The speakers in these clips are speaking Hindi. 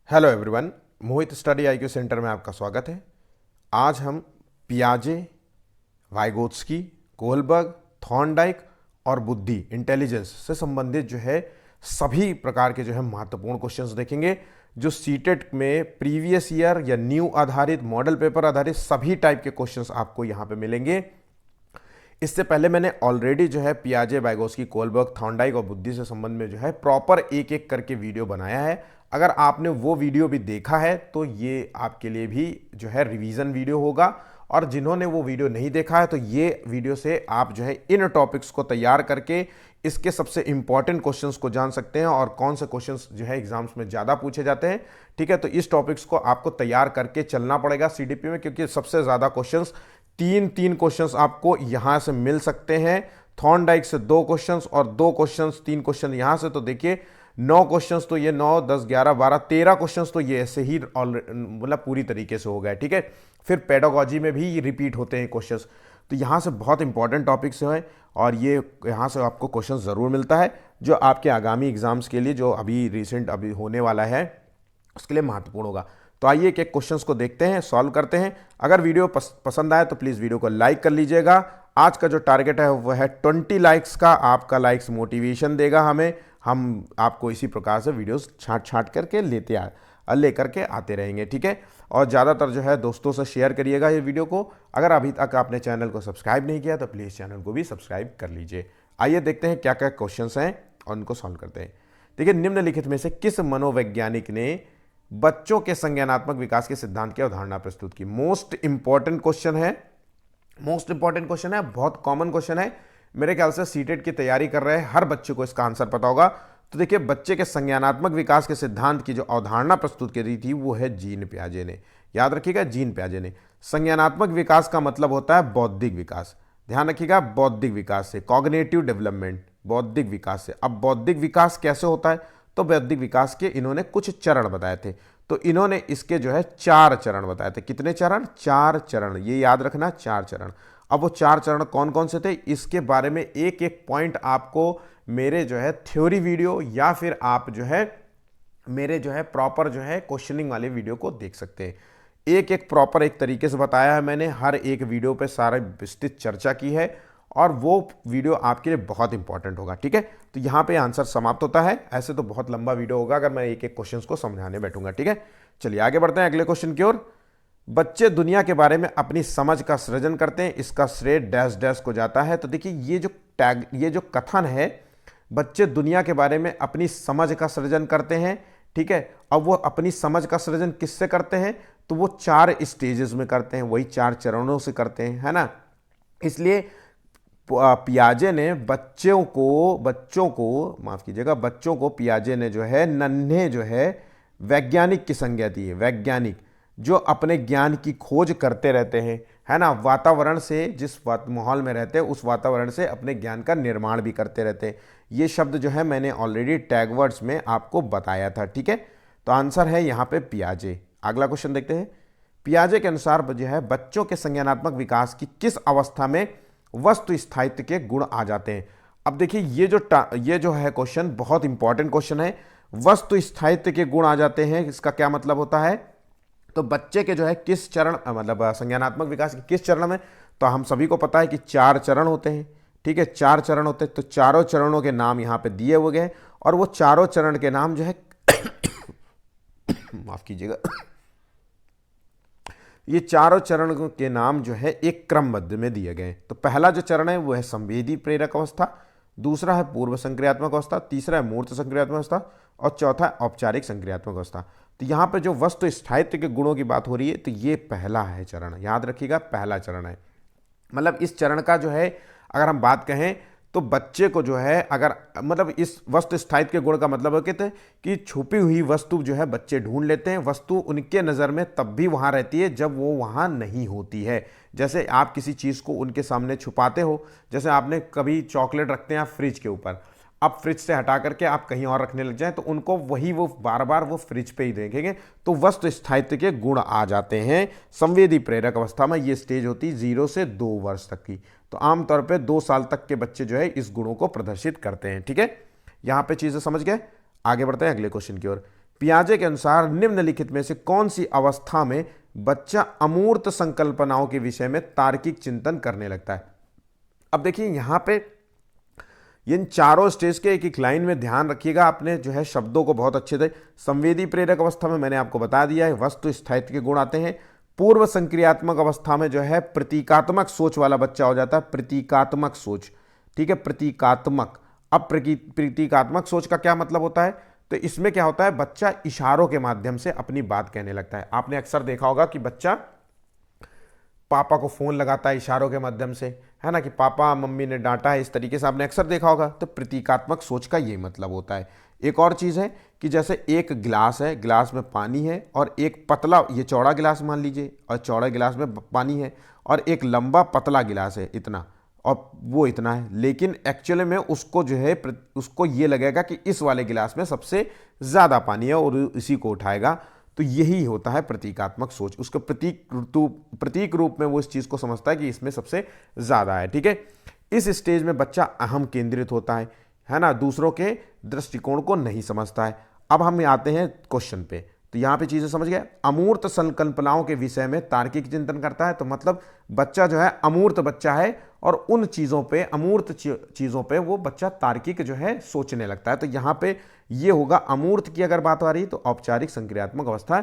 हेलो एवरीवन, मोहित स्टडी आईक्यू सेंटर में आपका स्वागत है। आज हम पियाजे, वाइगोत्स्की, कोहलबर्ग, थॉर्नडाइक और बुद्धि इंटेलिजेंस से संबंधित सभी प्रकार के महत्वपूर्ण क्वेश्चंस देखेंगे जो सीटेट में प्रीवियस ईयर या न्यू आधारित, मॉडल पेपर आधारित सभी टाइप के क्वेश्चंस आपको यहाँ पे मिलेंगे। इससे पहले मैंने ऑलरेडी पियाजे, वाइगोत्स्की, कोहलबर्ग, थॉर्नडाइक और बुद्धि से संबंध में प्रॉपर एक एक करके वीडियो बनाया है। अगर आपने वो वीडियो भी देखा है तो ये आपके लिए भी रिवीजन वीडियो होगा, और जिन्होंने वो वीडियो नहीं देखा है तो ये वीडियो से आप इन टॉपिक्स को तैयार करके इसके सबसे इंपॉर्टेंट क्वेश्चंस को जान सकते हैं और कौन से क्वेश्चंस एग्जाम्स में ज़्यादा पूछे जाते हैं। ठीक है, तो इस टॉपिक्स को आपको तैयार करके चलना पड़ेगा सीडीपी में, क्योंकि सबसे ज़्यादा क्वेश्चंस तीन क्वेश्चंस आपको यहां से मिल सकते हैं। थॉर्नडाइक से 2 क्वेश्चंस और 2 क्वेश्चंस, 3 क्वेश्चन यहां से, तो देखिए 9 क्वेश्चंस तो ये 9, 10, 11, 12, 13 क्वेश्चंस तो ये ऐसे ही मतलब पूरी तरीके से हो गए। ठीक है, फिर पेडागोजी में भी रिपीट होते हैं क्वेश्चंस, तो यहाँ से बहुत इंपॉर्टेंट टॉपिक्स हैं और ये यहाँ से आपको क्वेश्चन ज़रूर मिलता है जो आपके आगामी एग्जाम्स के लिए, जो अभी रिसेंट अभी होने वाला है, उसके लिए महत्वपूर्ण होगा। तो आइए एक एक क्वेश्चंस को देखते हैं, सॉल्व करते हैं। अगर वीडियो पसंद आए तो प्लीज़ वीडियो को लाइक कर लीजिएगा। आज का जो टारगेट है वह है 20 लाइक्स का। आपका लाइक्स मोटिवेशन देगा हमें, हम आपको इसी प्रकार से वीडियोस छांट करके लेकर के आते रहेंगे। ठीक है, और ज़्यादातर दोस्तों से शेयर करिएगा ये वीडियो को। अगर अभी तक आपने चैनल को सब्सक्राइब नहीं किया तो प्लीज़ चैनल को भी सब्सक्राइब कर लीजिए। आइए देखते हैं क्या क्या क्वेश्चंस हैं और उनको सॉल्व करते हैं। देखिए, निम्नलिखित में से किस मनोवैज्ञानिक ने बच्चों के संज्ञानात्मक विकास के सिद्धांत की अवधारणा प्रस्तुत की? मोस्ट इंपॉर्टेंट क्वेश्चन है, बहुत कॉमन क्वेश्चन है। मेरे ख्याल से सीटेट की तैयारी कर रहे हैं हर बच्चे को इसका आंसर पता होगा। तो देखिए, बच्चे के संज्ञानात्मक विकास के सिद्धांत की जो अवधारणा प्रस्तुत की थी वो है जीन पियाजे ने। याद रखिएगा, जीन पियाजे ने। संज्ञानात्मक विकास का मतलब होता है बौद्धिक विकास। ध्यान रखिएगा, बौद्धिक विकास से, कॉग्निटिव डेवलपमेंट, बौद्धिक विकास से। अब बौद्धिक विकास कैसे होता है? तो बौद्धिक विकास के इन्होंने कुछ चरण बताए थे। तो इन्होंने इसके 4 चरण बताए थे। कितने चरण? 4 चरण, ये याद रखना, 4 चरण। अब वो 4 चरण कौन कौन से थे, इसके बारे में एक एक पॉइंट आपको मेरे थ्योरी वीडियो या फिर आप मेरे प्रॉपर क्वेश्चनिंग वाले वीडियो को देख सकते हैं। एक एक प्रॉपर एक तरीके से बताया है मैंने, हर एक वीडियो पे सारा विस्तृत चर्चा की है और वो वीडियो आपके लिए बहुत इंपॉर्टेंट होगा। ठीक है, तो यहाँ पे आंसर समाप्त होता है। ऐसे तो बहुत लंबा वीडियो होगा अगर मैं एक एक क्वेश्चन को समझाने बैठूंगा। ठीक है, चलिए आगे बढ़ते हैं अगले क्वेश्चन की ओर। बच्चे दुनिया के बारे में अपनी समझ का सृजन करते हैं, इसका श्रेय डैश डैश को जाता है। तो देखिए, ये जो कथन है, बच्चे दुनिया के बारे में अपनी समझ का सृजन करते हैं। ठीक है, अब वो अपनी समझ का सृजन किससे करते हैं? तो वो 4 स्टेजेस में करते हैं, वही 4 चरणों से करते हैं, है ना। इसलिए पियाजे ने बच्चों को पियाजे ने नन्हे वैज्ञानिक की संज्ञा दी है। वैज्ञानिक जो अपने ज्ञान की खोज करते रहते हैं, है ना, वातावरण से, जिस माहौल में रहते हैं उस वातावरण से अपने ज्ञान का निर्माण भी करते रहते हैं। ये शब्द मैंने ऑलरेडी टैग वर्ड्स में आपको बताया था। ठीक है, तो आंसर है यहाँ पे पियाजे। अगला क्वेश्चन देखते हैं। पियाजे के अनुसार बच्चों के संज्ञानात्मक विकास की किस अवस्था में वस्तु स्थायित्व के गुण आ जाते हैं? अब देखिए, ये जो है क्वेश्चन बहुत इंपॉर्टेंट क्वेश्चन है। वस्तु स्थायित्व के गुण आ जाते हैं, इसका क्या मतलब होता है? तो बच्चे के किस चरण, मतलब संज्ञानात्मक विकास के किस चरण में? तो हम सभी को पता है कि 4 चरण होते हैं। ठीक है, 4 चरण होते हैं, तो चारों चरणों के नाम यहाँ पे दिए हुए गए और वो चारों चरण के नाम माफ कीजिएगा, ये चारों चरण के नाम एक क्रमबद्ध में दिए गए। तो पहला जो चरण है वो है संवेदी प्रेरक अवस्था, दूसरा है पूर्व संक्रियात्मक अवस्था, तीसरा है मूर्त संक्रियात्मक अवस्था और चौथा है औपचारिक संक्रियात्मक अवस्था। तो यहाँ पे जो वस्तु स्थायित्व के गुणों की बात हो रही है, तो ये पहला है चरण, याद रखिएगा, पहला चरण है। मतलब इस चरण का अगर हम बात कहें तो बच्चे को अगर मतलब इस वस्तु स्थायित्व के गुण का मतलब है कहते हैं कि छुपी हुई वस्तु बच्चे ढूंढ लेते हैं। वस्तु उनके नज़र में तब भी वहाँ रहती है जब वो वहाँ नहीं होती है। जैसे आप किसी चीज़ को उनके सामने छुपाते हो, जैसे आपने कभी चॉकलेट रखते हैं आप फ्रिज के ऊपर, अब फ्रिज से हटा करके आप कहीं और रखने लग जाएं तो उनको वो बार बार वो फ्रिज पे ही देखेंगे, तो वस्तु स्थायित्व के गुण आ जाते हैं। संवेदी प्रेरक अवस्था में ये स्टेज होती है 0 से 2 वर्ष तक की। तो आमतौर पे 2 साल तक के बच्चे इस गुणों को प्रदर्शित करते हैं। ठीक है, यहाँ पे चीज़ें समझ गए। आगे बढ़ते हैं अगले क्वेश्चन की ओर। पियाजे के अनुसार निम्नलिखित में से कौन सी अवस्था में बच्चा अमूर्त संकल्पनाओं के विषय में तार्किक चिंतन करने लगता है। अब देखिए यहां पे इन चारों स्टेज के एक एक लाइन में ध्यान रखिएगा, आपने जो है शब्दों को बहुत अच्छे से। संवेदी प्रेरक अवस्था में मैंने आपको बता दिया है वस्तु स्थायित्व के गुण आते हैं। पूर्व संक्रियात्मक अवस्था में जो है प्रतीकात्मक सोच वाला बच्चा हो जाता है, प्रतीकात्मक सोच, ठीक है, प्रतीकात्मक। अब प्रतीकात्मक सोच का क्या मतलब होता है, तो इसमें क्या होता है, बच्चा इशारों के माध्यम से अपनी बात कहने लगता है। आपने अक्सर देखा होगा कि बच्चा पापा को फोन लगाता है इशारों के माध्यम से, है ना, कि पापा मम्मी ने डांटा है, इस तरीके से आपने अक्सर देखा होगा। तो प्रतीकात्मक सोच का ये मतलब होता है। एक और चीज़ है कि जैसे एक गिलास है, गिलास में पानी है, और एक पतला, ये चौड़ा गिलास मान लीजिए, और चौड़े गिलास में पानी है, और एक लंबा पतला गिलास है इतना, और वो इतना है, लेकिन एक्चुअली में उसको जो है उसको ये लगेगा कि इस वाले गिलास में सबसे ज़्यादा पानी है और इसी को उठाएगा। तो यही होता है प्रतीकात्मक सोच। उसको प्रतीक रूप में वो इस चीज़ को समझता है कि इसमें सबसे ज़्यादा है, ठीक है। इस स्टेज में बच्चा अहम केंद्रित होता है ना, दूसरों के दृष्टिकोण को नहीं समझता है। अब हम आते हैं क्वेश्चन पे, तो यहाँ पे चीज़ें समझ गए। अमूर्त संकल्पनाओं के विषय में तार्किक चिंतन करता है, तो मतलब बच्चा जो है अमूर्त बच्चा है, और उन चीज़ों पे, अमूर्त चीज़ों पे वो बच्चा तार्किक जो है सोचने लगता है। तो यहाँ पे ये होगा। अमूर्त की अगर बात आ रही तो औपचारिक संक्रियात्मक अवस्था,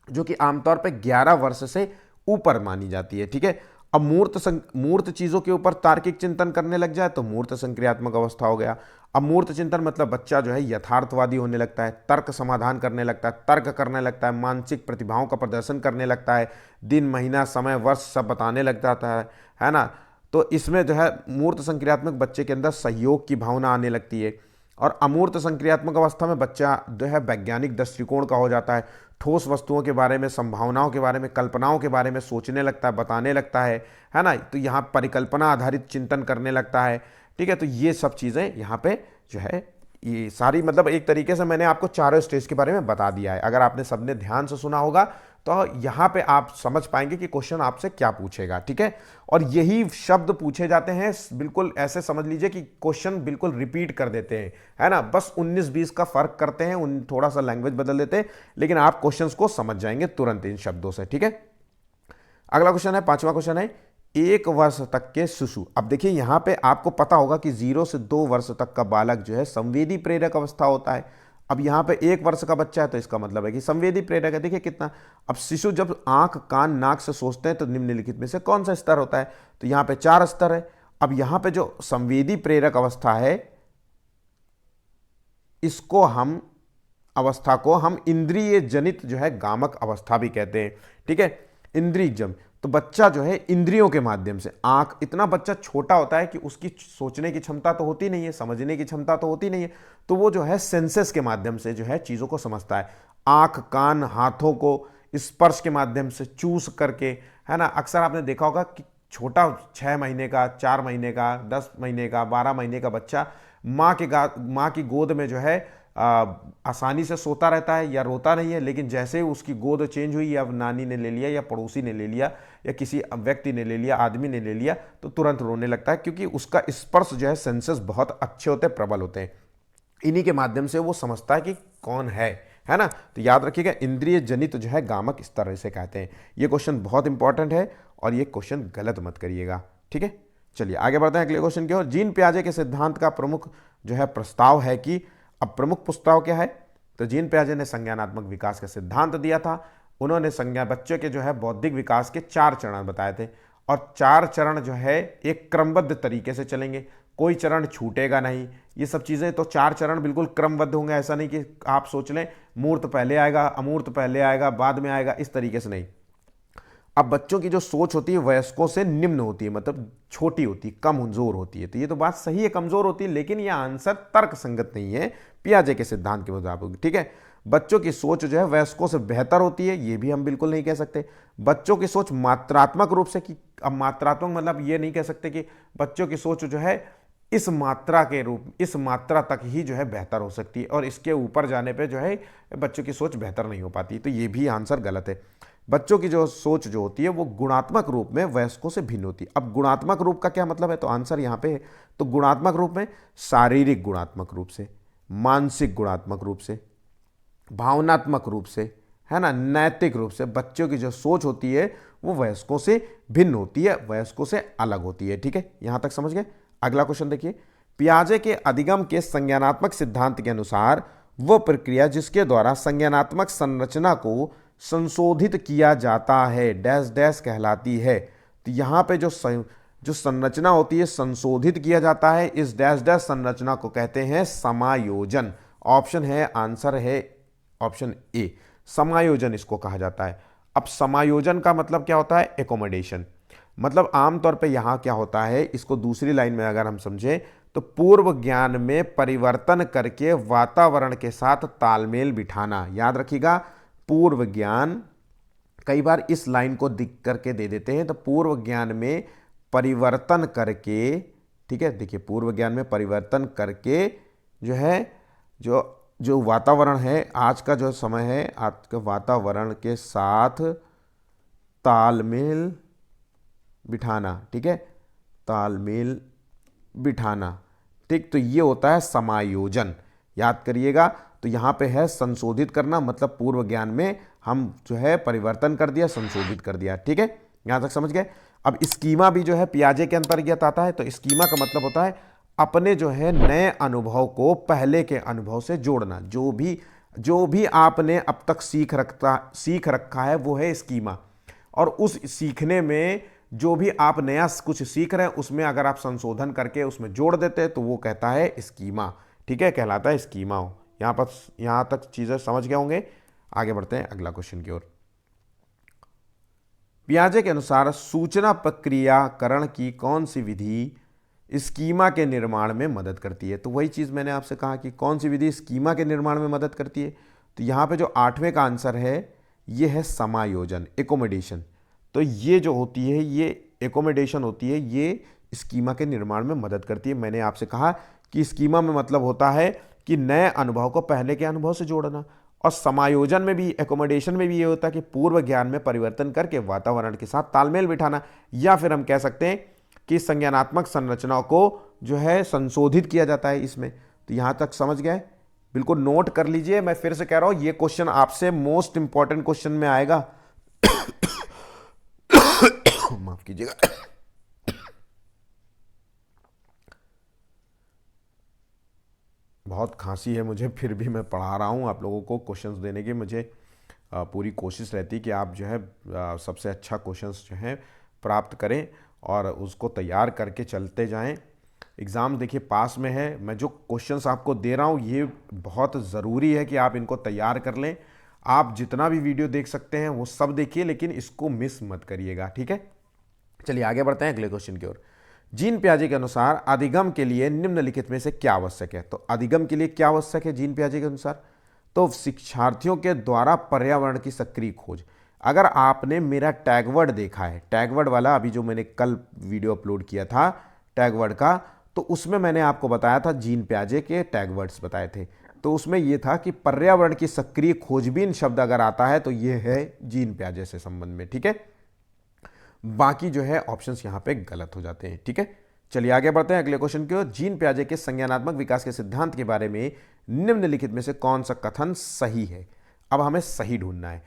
जो कि आमतौर पे 11 वर्ष से ऊपर मानी जाती है, ठीक है। अब मूर्त चीज़ों के ऊपर तार्किक चिंतन करने लग जाए तो मूर्त संक्रियात्मक अवस्था हो गया। अब मूर्त चिंतन मतलब बच्चा जो है यथार्थवादी होने लगता है, तर्क समाधान करने लगता है, तर्क करने लगता है, मानसिक प्रतिभाओं का प्रदर्शन करने लगता है, दिन महीना समय वर्ष सब बताने लग जाता है ना। तो इसमें जो है मूर्त संक्रियात्मक बच्चे के अंदर सहयोग की भावना आने लगती है। और अमूर्त संक्रियात्मक अवस्था में बच्चा जो है वैज्ञानिक दृष्टिकोण का हो जाता है, ठोस वस्तुओं के बारे में, संभावनाओं के बारे में, कल्पनाओं के बारे में सोचने लगता है, बताने लगता है ना। तो यहाँ परिकल्पना आधारित चिंतन करने लगता है, ठीक है। तो ये सब चीज़ें यहाँ पे जो है ये सारी, मतलब एक तरीके से मैंने आपको चारों स्टेज के बारे में बता दिया है। अगर आपने सबने ध्यान से सुना होगा तो यहाँ पे आप समझ पाएंगे कि क्वेश्चन आपसे क्या पूछेगा, ठीक है। और यही शब्द पूछे जाते हैं, बिल्कुल ऐसे समझ लीजिए कि क्वेश्चन बिल्कुल रिपीट कर देते हैं, है ना। बस 19-20 का फर्क करते हैं, उन थोड़ा सा लैंग्वेज बदल देते हैं, लेकिन आप क्वेश्चंस को समझ जाएंगे तुरंत इन शब्दों से, ठीक है। अगला क्वेश्चन है, 5वां क्वेश्चन है, 1 वर्ष तक के शिशु। अब देखिए यहाँ पे आपको पता होगा कि 0 से 2 वर्ष तक का बालक जो है संवेदी प्रेरक अवस्था होता है। अब यहाँ पे 1 वर्ष का बच्चा है तो इसका मतलब है कि संवेदी प्रेरक है। देखिए कितना, अब शिशु जब आंख कान नाक से सोचते हैं तो निम्नलिखित में से कौन सा स्तर होता है, तो यहाँ पे 4 स्तर है। अब यहाँ पे जो संवेदी प्रेरक अवस्था है, इसको हम अवस्था को हम इंद्रिय जनित जो है गामक अवस्था भी कहते हैं, ठीक है। इंद्रिय जम, तो बच्चा जो है इंद्रियों के माध्यम से, आंख, इतना बच्चा छोटा होता है कि उसकी सोचने की क्षमता तो होती नहीं है, समझने की क्षमता तो होती नहीं है, तो वो जो है सेंसेस के माध्यम से जो है चीज़ों को समझता है। आंख कान हाथों को स्पर्श के माध्यम से चूस करके, है ना। अक्सर आपने देखा होगा कि छोटा 6 महीने का, 4 महीने का, 10 महीने का, 12 महीने का बच्चा माँ की गोद में जो है आसानी से सोता रहता है या रोता नहीं है, लेकिन जैसे उसकी गोद चेंज हुई, या नानी ने ले लिया, या पड़ोसी ने ले लिया, या किसी व्यक्ति ने ले लिया, आदमी ने ले लिया, तो तुरंत रोने लगता है, क्योंकि उसका स्पर्श जो है सेंसेस बहुत अच्छे होते हैं, प्रबल होते हैं। इन्हीं के माध्यम से वो समझता है कि कौन है ना। तो याद रखिएगा, इंद्रिय जनित जो है गामक स्तर इसे कहते हैं। ये क्वेश्चन बहुत इंपॉर्टेंट है और ये क्वेश्चन गलत मत करिएगा, ठीक है। चलिए आगे बढ़ते हैं अगले क्वेश्चन की ओर। जीन पियाजे के सिद्धांत का प्रमुख जो है प्रस्ताव है कि, अब प्रमुख प्रस्ताव क्या है, तो जीन पियाजे ने संज्ञानात्मक विकास का सिद्धांत दिया था। उन्होंने बच्चे के जो है बौद्धिक विकास के 4 चरण बताए थे, और 4 चरण जो है एक क्रमबद्ध तरीके से चलेंगे, कोई चरण छूटेगा नहीं। ये सब चीज़ें, तो 4 चरण बिल्कुल क्रमबद्ध होंगे। ऐसा नहीं कि आप सोच लें मूर्त पहले आएगा, अमूर्त पहले आएगा, बाद में आएगा, इस तरीके से नहीं। अब बच्चों की जो सोच होती है वयस्कों से निम्न होती है, मतलब छोटी होती है, कमजोर होती है। तो ये तो बात सही है, कमजोर होती है, लेकिन ये आंसर तर्क संगत नहीं है पियाजे के सिद्धांत के मुताबिक, ठीक है। बच्चों की सोच जो है वयस्कों से बेहतर होती है, ये भी हम बिल्कुल नहीं कह सकते। बच्चों की सोच मात्रात्मक रूप से, कि अब मात्रात्मक मतलब ये नहीं कह सकते कि बच्चों की सोच जो है इस मात्रा के रूप, इस मात्रा तक ही जो है बेहतर हो सकती है, और इसके ऊपर जाने पे जो है बच्चों की सोच बेहतर नहीं हो पाती। तो ये भी आंसर गलत है। बच्चों की जो सोच जो होती है वो गुणात्मक रूप में वयस्कों से भिन्न होती है। अब गुणात्मक रूप का क्या मतलब है, तो आंसर यहाँ पे है, तो गुणात्मक रूप में शारीरिक गुणात्मक रूप से, मानसिक गुणात्मक रूप से, भावनात्मक रूप से, है ना, नैतिक रूप से बच्चों की जो सोच होती है वो वयस्कों से भिन्न होती है, वयस्कों से अलग होती है। ठीक है, यहां तक समझ गए। अगला क्वेश्चन देखिए, पियाजे के अधिगम के संज्ञानात्मक सिद्धांत के अनुसार वह प्रक्रिया जिसके द्वारा संज्ञानात्मक संरचना को संशोधित किया जाता है डैश डैश कहलाती है। तो यहां पे जो संरचना होती है संशोधित किया जाता है, इस डैश डैश संरचना को कहते हैं समायोजन। ऑप्शन है, आंसर है ऑप्शन ए, समायोजन इसको कहा जाता है। अब समायोजन का मतलब क्या होता है? एकोमोडेशन। मतलब आमतौर पे यहां क्या होता है, इसको दूसरी लाइन में अगर हम समझें तो पूर्व ज्ञान में परिवर्तन करके वातावरण के साथ तालमेल बिठाना। याद रखिएगा, पूर्व ज्ञान, कई बार इस लाइन को दिख करके दे देते हैं, तो पूर्व ज्ञान में परिवर्तन करके, ठीक है, देखिए पूर्व ज्ञान में परिवर्तन करके जो है जो वातावरण है, आज का जो समय है, आज के वातावरण के साथ तालमेल बिठाना। ठीक है, तालमेल बिठाना, ठीक, तो ये होता है समायोजन। याद करिएगा, तो यहां पे है संशोधित करना, मतलब पूर्व ज्ञान में हम जो है परिवर्तन कर दिया, संशोधित कर दिया। ठीक है, यहां तक समझ गए। अब स्कीमा भी जो है पियाजे के अंतर्गत आता है। तो स्कीमा का मतलब होता है अपने जो है नए अनुभव को पहले के अनुभव से जोड़ना। जो भी आपने अब तक सीख रखा है वो है स्कीमा, और उस सीखने में जो भी आप नया कुछ सीख रहे हैं उसमें अगर आप संशोधन करके उसमें जोड़ देते हैं तो वो कहता है स्कीमा। ठीक है, कहलाता है स्कीमा। यहां तक चीजें समझ गए होंगे। आगे बढ़ते हैं अगला क्वेश्चन की ओर। पियाजे के अनुसार सूचना प्रक्रियाकरण की कौन सी विधि स्कीमा के निर्माण में मदद करती है? तो वही चीज मैंने आपसे कहा कि कौन सी विधि स्कीमा के निर्माण में मदद करती है। तो यहां पे जो 8वें का आंसर है ये है समायोजन, एकोमोडेशन। तो ये जो होती है, ये एकोमोडेशन होती है, ये स्कीमा के निर्माण में मदद करती है। मैंने आपसे कहा कि स्कीमा में मतलब होता है कि नए अनुभव को पहले के अनुभव से जोड़ना, और समायोजन में भी, एकोमोडेशन में भी ये होता है कि पूर्व ज्ञान में परिवर्तन करके वातावरण के साथ तालमेल बिठाना, या फिर हम कह सकते हैं कि संज्ञानात्मक संरचनाओं को जो है संशोधित किया जाता है इसमें। तो यहां तक समझ गए, बिल्कुल नोट कर लीजिए। मैं फिर से कह रहा हूं, ये क्वेश्चन आपसे मोस्ट इंपॉर्टेंट क्वेश्चन में आएगा। माफ कीजिएगा, बहुत खांसी है मुझे, फिर भी मैं पढ़ा रहा हूं आप लोगों को क्वेश्चंस देने की। मुझे पूरी कोशिश रहती कि आप जो है सबसे अच्छा क्वेश्चंस जो है प्राप्त करें और उसको तैयार करके चलते जाएं। एग्ज़ाम देखिए पास में है, मैं जो क्वेश्चंस आपको दे रहा हूं ये बहुत ज़रूरी है कि आप इनको तैयार कर लें। आप जितना भी वीडियो देख सकते हैं वो सब देखिए, लेकिन इसको मिस मत करिएगा। ठीक है, चलिए आगे बढ़ते हैं अगले क्वेश्चन की ओर। जीन पियाजे के अनुसार अधिगम के लिए निम्नलिखित में से क्या आवश्यक है? तो अधिगम के लिए क्या आवश्यक है जीन पियाजे के अनुसार? तो शिक्षार्थियों के द्वारा पर्यावरण की सक्रिय खोज। अगर आपने मेरा टैगवर्ड देखा है, टैगवर्ड वाला अभी जो मैंने कल वीडियो अपलोड किया था टैगवर्ड का, तो उसमें मैंने आपको बताया था जीन पियाजे के टैगवर्ड्स बताए थे। तो उसमें यह था कि पर्यावरण की सक्रिय खोजबीन शब्द अगर आता है तो यह है जीन पियाजे से संबंध में। ठीक है, बाकी जो है ऑप्शंस यहां पे गलत हो जाते हैं। ठीक है, चलिए आगे बढ़ते हैं अगले क्वेश्चन की ओर। जीन पियाजे के संज्ञानात्मक विकास के सिद्धांत के बारे में निम्नलिखित में से कौन सा कथन सही है? अब हमें सही ढूंढना है।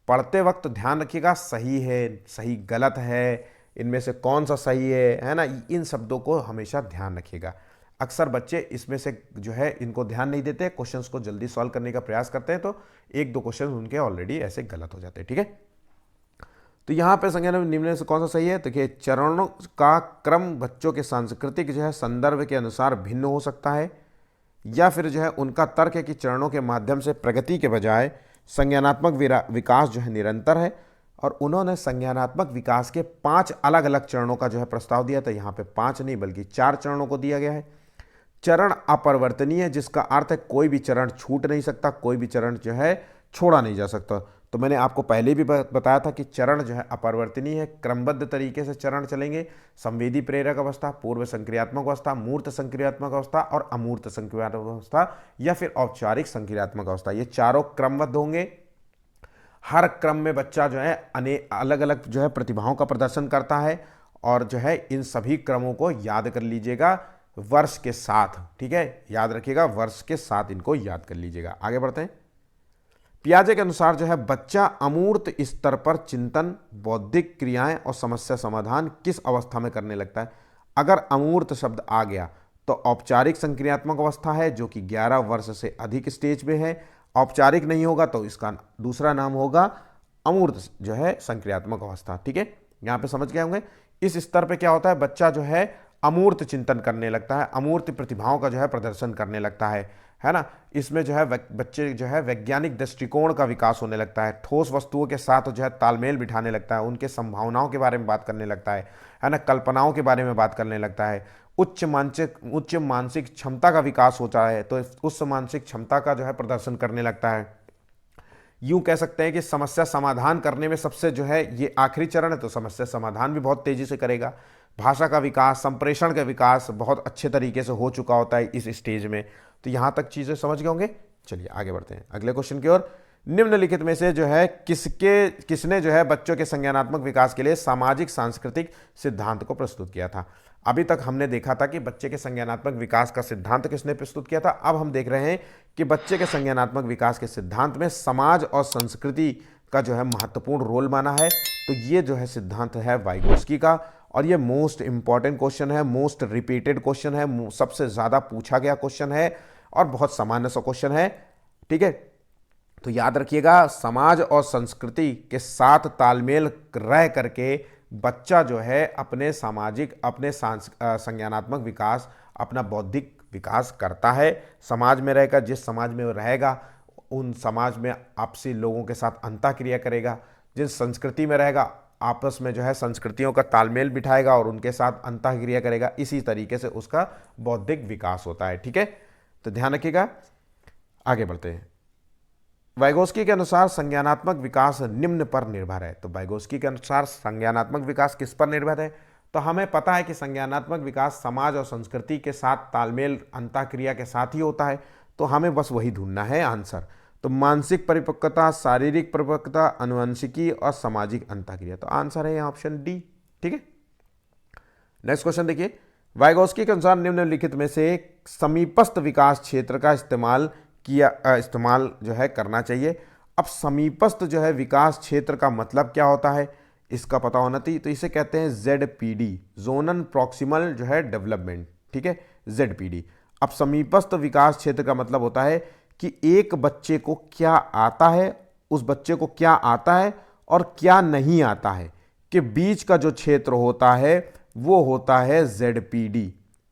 पढ़ते वक्त ध्यान रखिएगा, सही है, सही गलत है, इनमें से कौन सा सही है ना, इन शब्दों को हमेशा ध्यान रखिएगा। अक्सर बच्चे इसमें से जो है इनको ध्यान नहीं देते, क्वेश्चंस को जल्दी सॉल्व करने का प्रयास करते हैं, तो 1-2 क्वेश्चन उनके ऑलरेडी ऐसे गलत हो जाते हैं। ठीक है, तो यहां पे संज्ञान निम्न से कौन सा सही है? देखिए, चरणों का क्रम बच्चों के सांस्कृतिक जो है संदर्भ के अनुसार भिन्न हो सकता है, या फिर जो है उनका तर्क है कि चरणों के माध्यम से प्रगति के बजाय संज्ञानात्मक विकास जो है निरंतर है। और उन्होंने संज्ञानात्मक विकास के 5 अलग अलग चरणों का जो है प्रस्ताव दिया था। यहाँ पे 5 नहीं बल्कि 4 चरणों को दिया गया है। चरण अपरिवर्तनीय है, जिसका अर्थ है कोई भी चरण छूट नहीं सकता, कोई भी चरण जो है छोड़ा नहीं जा सकता। तो मैंने आपको पहले भी बताया था कि चरण जो है अपरिवर्तनीय है, क्रमबद्ध तरीके से चरण चलेंगे। संवेदी प्रेरक अवस्था, पूर्व संक्रियात्मक अवस्था, मूर्त संक्रियात्मक अवस्था और अमूर्त संक्रियात्मक अवस्था, या फिर औपचारिक संक्रियात्मक अवस्था। ये चारों क्रमबद्ध होंगे। हर क्रम में बच्चा जो है अलग अलग जो है प्रतिभाओं का प्रदर्शन करता है, और जो है इन सभी क्रमों को याद कर लीजिएगा वर्ष के साथ। ठीक है, याद रखिएगा वर्ष के साथ इनको याद कर लीजिएगा। आगे बढ़ते हैं। पियाजे के अनुसार जो है बच्चा अमूर्त स्तर पर चिंतन, बौद्धिक क्रियाएं और समस्या समाधान किस अवस्था में करने लगता है। अगर अमूर्त शब्द आ गया तो औपचारिक संक्रियात्मक अवस्था है जो कि 11 वर्ष से अधिक स्टेज पे है। औपचारिक नहीं होगा तो इसका दूसरा नाम होगा अमूर्त जो है संक्रियात्मक अवस्था। ठीक है, यहां पे समझ गए होंगे। इस स्तर पे क्या होता है, बच्चा जो है अमूर्त चिंतन करने लगता है, अमूर्त प्रतिभाओं का जो है प्रदर्शन करने लगता है ना। इसमें जो है बच्चे जो है वैज्ञानिक दृष्टिकोण का विकास होने लगता है, ठोस वस्तुओं के साथ जो है तालमेल बिठाने लगता है, उनके संभावनाओं के बारे में बात करने लगता है ना, कल्पनाओं के बारे में बात करने लगता है। उच्च मानसिक क्षमता का विकास होता है, तो उस मानसिक क्षमता का जो है प्रदर्शन करने लगता है। यूं कह सकते हैं कि समस्या समाधान करने में सबसे जो है ये आखिरी चरण है, तो समस्या समाधान भी बहुत तेजी से करेगा। भाषा का विकास, संप्रेषण का विकास बहुत अच्छे तरीके से हो चुका होता है इस स्टेज में। तो यहां तक चीजें समझ गए होंगे। चलिए आगे बढ़ते हैं अगले क्वेश्चन की ओर। निम्नलिखित में से जो है किसने जो है बच्चों के संज्ञानात्मक विकास के लिए सामाजिक सांस्कृतिक सिद्धांत को प्रस्तुत किया था। अभी तक हमने देखा था कि बच्चे के संज्ञानात्मक विकास का सिद्धांत किसने प्रस्तुत किया था। अब हम देख रहे हैं कि बच्चे के संज्ञानात्मक विकास के सिद्धांत में समाज और संस्कृति का जो है महत्वपूर्ण रोल माना है। तो ये जो है सिद्धांत है वाइगोत्स्की का, और ये मोस्ट इंपॉर्टेंट क्वेश्चन है, मोस्ट रिपीटेड क्वेश्चन है, सबसे ज्यादा पूछा गया क्वेश्चन है और बहुत सामान्य सा क्वेश्चन है। ठीक है, तो याद रखिएगा, समाज और संस्कृति के साथ तालमेल रह करके बच्चा जो है अपने सामाजिक, अपने संज्ञानात्मक विकास, अपना बौद्धिक विकास करता है। समाज में रहेगा, जिस समाज में वो रहेगा उन समाज में आपसी लोगों के साथ अंतःक्रिया करेगा। जिस संस्कृति में रहेगा आपस में जो है संस्कृतियों का तालमेल बिठाएगा और उनके साथ अंतःक्रिया करेगा। इसी तरीके से उसका बौद्धिक विकास होता है। ठीक है, तो ध्यान रखिएगा। आगे बढ़ते हैं। वाइगोत्स्की के अनुसार संज्ञानात्मक विकास निम्न पर निर्भर है। तो वाइगोत्स्की के अनुसार संज्ञानात्मक विकास किस पर निर्भर है। तो हमें पता है कि संज्ञानात्मक विकास समाज और संस्कृति के साथ तालमेल, अंतःक्रिया के साथ ही होता है। तो हमें बस वही ढूंढना है आंसर। तो मानसिक परिपक्वता, शारीरिक परिपक्वता, अनुवंशिकी और सामाजिक अंतःक्रिया। तो आंसर है यहाँ ऑप्शन डी। ठीक है, नेक्स्ट क्वेश्चन देखिए। वाइगोत्स्की के अनुसार निम्नलिखित में से समीपस्थ विकास क्षेत्र का इस्तेमाल जो है करना चाहिए। अब समीपस्थ जो है विकास क्षेत्र का मतलब क्या होता है, इसका पता होना चाहिए। तो इसे कहते हैं ZPD, जोनल प्रॉक्सिमल जो है डेवलपमेंट। ठीक है, ZPD। अब समीपस्थ विकास क्षेत्र का मतलब होता है कि एक बच्चे को क्या आता है, उस बच्चे को क्या आता है और क्या नहीं आता है के बीच का जो क्षेत्र होता है वो होता है ZPD।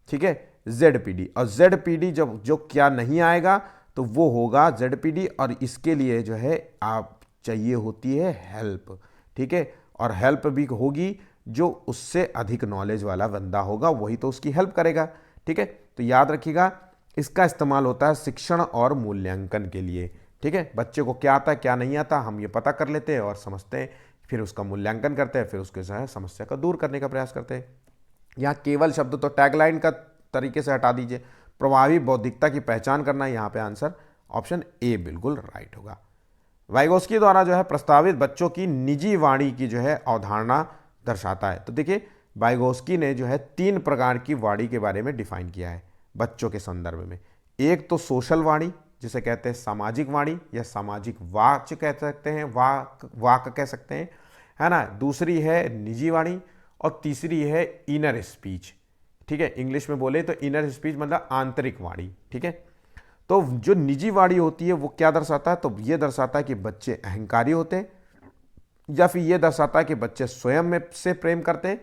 ठीक है, ZPD। और ZPD जब जो क्या नहीं आएगा तो वो होगा ZPD, और इसके लिए जो है आप चाहिए होती है हेल्प। ठीक है, और हेल्प भी होगी जो उससे अधिक नॉलेज वाला बंदा होगा, वही तो उसकी हेल्प करेगा। ठीक है, तो याद रखिएगा इसका इस्तेमाल होता है शिक्षण और मूल्यांकन के लिए। ठीक है, बच्चे को क्या आता है क्या नहीं आता हम ये पता कर लेते हैं और समझते हैं, फिर उसका मूल्यांकन करते हैं, फिर उसके जो समस्या का दूर करने का प्रयास करते हैं। यहाँ केवल शब्द तो टैगलाइन का तरीके से हटा दीजिए। प्रभावी बौद्धिकता की पहचान करना, यहाँ पे आंसर ऑप्शन ए बिल्कुल राइट होगा। वाइगोत्स्की द्वारा जो है प्रस्तावित बच्चों की निजी वाणी की जो है अवधारणा दर्शाता है। तो देखिए वाइगोत्स्की ने जो है 3 प्रकार की वाणी के बारे में डिफाइन किया है बच्चों के संदर्भ में। एक तो सोशल वाणी, जिसे कहते हैं सामाजिक वाणी या सामाजिक वाच्य कह सकते हैं, वाक कह सकते हैं, है ना। दूसरी है निजी वाणी और तीसरी है इनर स्पीच। ठीक है, इंग्लिश में बोले तो इनर स्पीच मतलब आंतरिक वाणी। ठीक है, तो जो निजी वाणी होती है वो क्या दर्शाता है, तो ये दर्शाता है कि बच्चे अहंकारी होते हैं, या फिर ये दर्शाता है कि बच्चे स्वयं में से प्रेम करते हैं,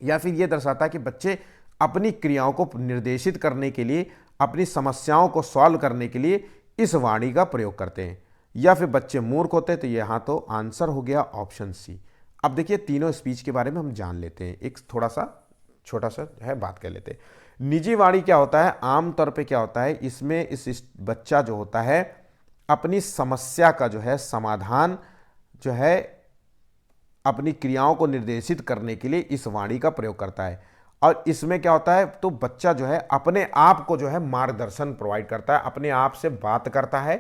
या फिर ये दर्शाता है कि बच्चे अपनी क्रियाओं को निर्देशित करने के लिए, अपनी समस्याओं को सॉल्व करने के लिए इस वाणी का प्रयोग करते हैं, या फिर बच्चे मूर्ख होते हैं। तो यहाँ तो आंसर हो गया ऑप्शन सी। अब देखिए तीनों स्पीच के बारे में हम जान लेते हैं, एक थोड़ा सा छोटा सा है बात कर लेते हैं। निजी वाणी क्या होता है, आमतौर पे क्या होता है, इसमें इस बच्चा जो होता है अपनी समस्या का जो है समाधान जो है अपनी क्रियाओं को निर्देशित करने के लिए इस वाणी का प्रयोग करता है। और इसमें क्या होता है, तो बच्चा जो है अपने आप को जो है मार्गदर्शन प्रोवाइड करता है, अपने आप से बात करता है।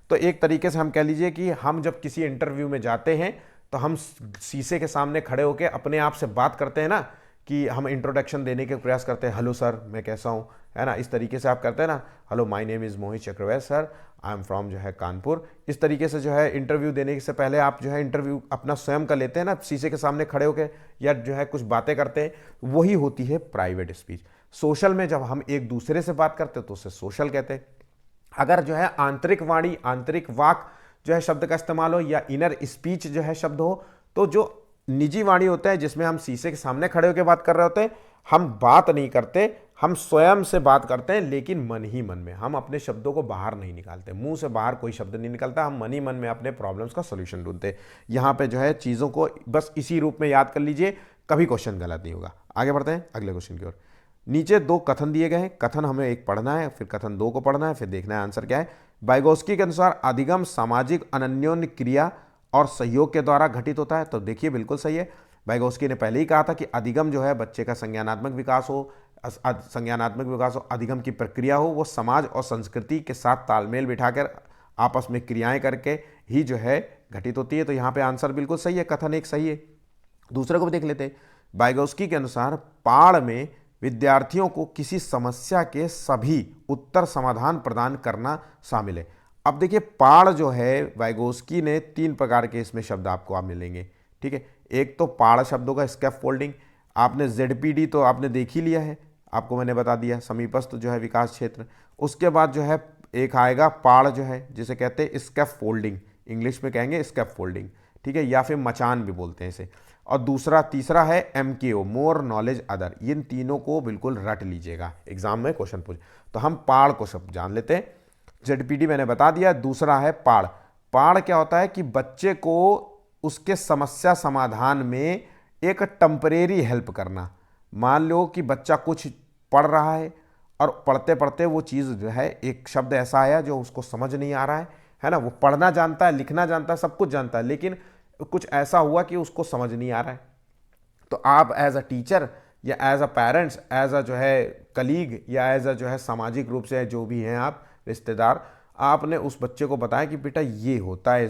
तो एक तरीके से हम कह लीजिए कि हम जब किसी इंटरव्यू में जाते हैं तो हम शीशे के सामने खड़े होकर अपने आप से बात करते हैं ना कि हम इंट्रोडक्शन देने के प्रयास करते हैं, हेलो सर मैं कैसा हूँ, है ना, इस तरीके से आप करते हैं ना, hello my name is Mohit Chakraborty sir, I am from जो है कानपुर। इस तरीके से जो है इंटरव्यू देने से पहले आप जो है इंटरव्यू अपना स्वयं का लेते हैं ना, शीशे के सामने खड़े होकर या जो है कुछ बातें करते हैं, वही होती है प्राइवेट स्पीच। सोशल में जब हम एक दूसरे से बात करते हैं तो उसे सोशल कहते हैं। अगर जो है आंतरिक वाणी, आंतरिक वाक जो है शब्द का इस्तेमाल हो, या इनर स्पीच जो है शब्द हो, तो जो निजी वाणी होता है जिसमें हम शीशे के सामने खड़े होकर बात कर रहे होते हैं, हम बात नहीं करते, हम स्वयं से बात करते हैं, लेकिन मन ही मन में, हम अपने शब्दों को बाहर नहीं निकालते, मुंह से बाहर कोई शब्द नहीं निकलता, हम मन ही मन में अपने प्रॉब्लम्स का सोल्यूशन ढूंढते हैं। यहाँ पे जो है चीज़ों को बस इसी रूप में याद कर लीजिए, कभी क्वेश्चन गलत नहीं होगा। आगे बढ़ते हैं अगले क्वेश्चन की ओर। नीचे 2 कथन दिए गए हैं, कथन हमें एक पढ़ना है, फिर कथन 2 को पढ़ना है, फिर देखना है आंसर क्या है। वाइगोत्स्की के अनुसार अधिगम सामाजिक अन्योन्य क्रिया और सहयोग के द्वारा घटित होता है, तो देखिए बिल्कुल सही है। वाइगोत्स्की ने पहले ही कहा था कि अधिगम जो है बच्चे का संज्ञानात्मक विकास हो, अधिगम की प्रक्रिया हो, वो समाज और संस्कृति के साथ तालमेल बिठाकर आपस में क्रियाएं करके ही जो है घटित होती है। तो यहाँ पे आंसर बिल्कुल सही है, कथन एक सही है। दूसरे को भी देख लेते हैं। वाइगोत्स्की के अनुसार पाढ़ में विद्यार्थियों को किसी समस्या के सभी उत्तर समाधान प्रदान करना शामिल है। अब देखिए पाढ़ जो है वाइगोत्स्की ने 3 प्रकार के इसमें शब्द आपको आप मिलेंगे, ठीक है। एक तो पाढ़ शब्दों का स्कैफोल्डिंग, आपने ZPD तो आपने देख ही लिया है, आपको मैंने बता दिया, समीपस्थ जो है विकास क्षेत्र। उसके बाद जो है एक आएगा पाढ़ जो है जिसे कहते हैं स्कैफोल्डिंग, इंग्लिश में कहेंगे स्कैफोल्डिंग, ठीक है, या फिर मचान भी बोलते हैं इसे। और तीसरा है MKO, मोर नॉलेज अदर। इन तीनों को बिल्कुल रट लीजिएगा, एग्जाम में क्वेश्चन पूछ। तो हम पाढ़ को शब्द जान लेते हैं। ZPD मैंने बता दिया। दूसरा है पाढ़। पाढ़ क्या होता है कि बच्चे को उसके समस्या समाधान में एक टेम्परेरी हेल्प करना। मान लो कि बच्चा कुछ पढ़ रहा है और पढ़ते पढ़ते वो चीज़ जो है, एक शब्द ऐसा आया जो उसको समझ नहीं आ रहा है ना, वो पढ़ना जानता है, लिखना जानता है, सब कुछ जानता है, लेकिन कुछ ऐसा हुआ कि उसको समझ नहीं आ रहा है। तो आप एज अ टीचर या as a parents, as a जो है कलीग, या एज अ जो है सामाजिक रूप से जो भी हैं आप रिश्तेदार, आपने उस बच्चे को बताया कि बेटा ये होता है,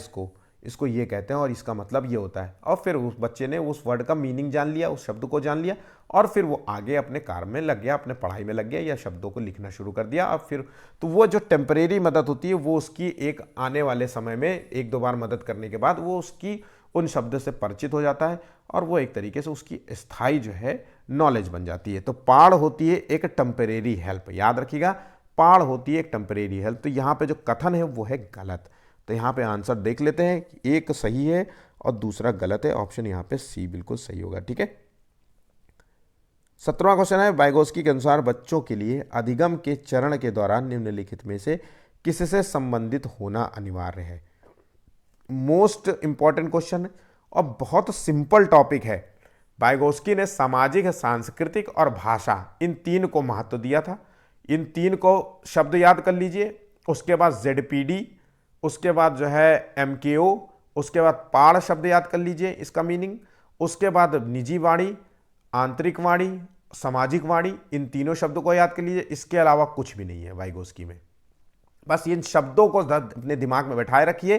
इसको ये कहते हैं और इसका मतलब ये होता है। और फिर उस बच्चे ने उस वर्ड का मीनिंग जान लिया, उस शब्द को जान लिया, और फिर वो आगे अपने कार्य में लग गया, अपने पढ़ाई में लग गया, या शब्दों को लिखना शुरू कर दिया। और फिर तो वो जो टेम्परेरी मदद होती है वो उसकी एक आने वाले समय में 1-2 बार मदद करने के बाद वो उसकी उन शब्द से परिचित हो जाता है, और वो एक तरीके से उसकी स्थायी जो है नॉलेज बन जाती है। तो पाढ़ होती है एक टेम्परेरी हेल्प, याद रखिएगा, पाढ़ होती है एक टेम्परेरी हेल्प। तो यहाँ पे जो कथन है वो है गलत। तो यहाँ पे आंसर देख लेते हैं, एक सही है और दूसरा गलत है। ऑप्शन यहाँ पे C बिल्कुल सही होगा, ठीक है। 17वां क्वेश्चन है, वाइगोत्स्की के अनुसार बच्चों के लिए अधिगम के चरण के दौरान निम्नलिखित में से किससे संबंधित होना अनिवार्य है। मोस्ट इंपॉर्टेंट क्वेश्चन और बहुत सिंपल टॉपिक है। वाइगोत्स्की ने सामाजिक, सांस्कृतिक और भाषा, इन 3 को महत्व दिया था। इन 3 को शब्द याद कर लीजिए। उसके बाद ZPD, उसके बाद जो है MKO, उसके बाद पाढ़ शब्द याद कर लीजिए इसका मीनिंग, उसके बाद निजी वाणी, आंतरिक वाणी, सामाजिक वाणी, इन तीनों शब्दों को याद कर लीजिए। इसके अलावा कुछ भी नहीं है वाइगोत्स्की में। बस इन शब्दों को अपने दिमाग में बैठाए रखिए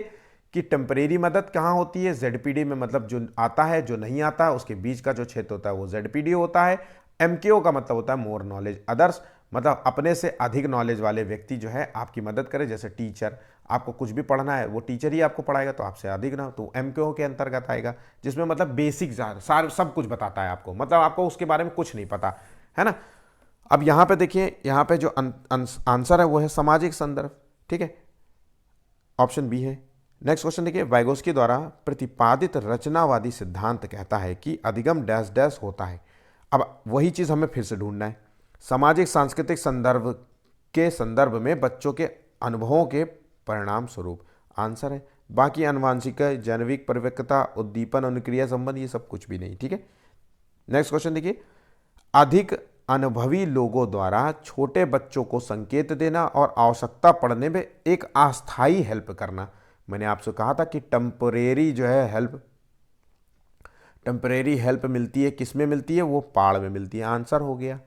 कि टेम्परेरी मदद कहाँ होती है। ZPD में मतलब जो आता है, जो नहीं आता है, उसके बीच का जो क्षेत्र होता है वो ZPD होता है। MKO का मतलब होता है मोर नॉलेज अदर्स, मतलब अपने से अधिक नॉलेज वाले व्यक्ति जो है आपकी मदद करे। जैसे टीचर, आपको कुछ भी पढ़ना है वो टीचर ही आपको पढ़ाएगा, तो आपसे अधिक ना, तो MKO के अंतर्गत आएगा, जिसमें मतलब बेसिक सार सब कुछ बताता है आपको, मतलब आपको उसके बारे में कुछ नहीं पता है ना। अब यहाँ पे देखिए, यहाँ पे जो आंसर है वो है सामाजिक संदर्भ, ठीक है, ऑप्शन B है। नेक्स्ट क्वेश्चन देखिए, वाइगोत्स्की द्वारा प्रतिपादित रचनावादी सिद्धांत कहता है कि अधिगम डैश डैश होता है। अब वही चीज़ हमें फिर से ढूंढना है। सामाजिक सांस्कृतिक संदर्भ में बच्चों के अनुभवों के परिणाम स्वरूप, आंसर है। बाकी आनुवांशिक, जैविक परिपक्वता, उद्दीपन, अनुक्रिया संबंध, ये सब कुछ भी नहीं, ठीक है। नेक्स्ट क्वेश्चन देखिए, अधिक अनुभवी लोगों द्वारा छोटे बच्चों को संकेत देना और आवश्यकता पड़ने में एक अस्थायी हेल्प करना। मैंने आपसे कहा था कि टेम्परेरी जो है हेल्प, टेम्परेरी हेल्प मिलती है, किस में मिलती है, वो पाढ़ में मिलती है। आंसर हो गया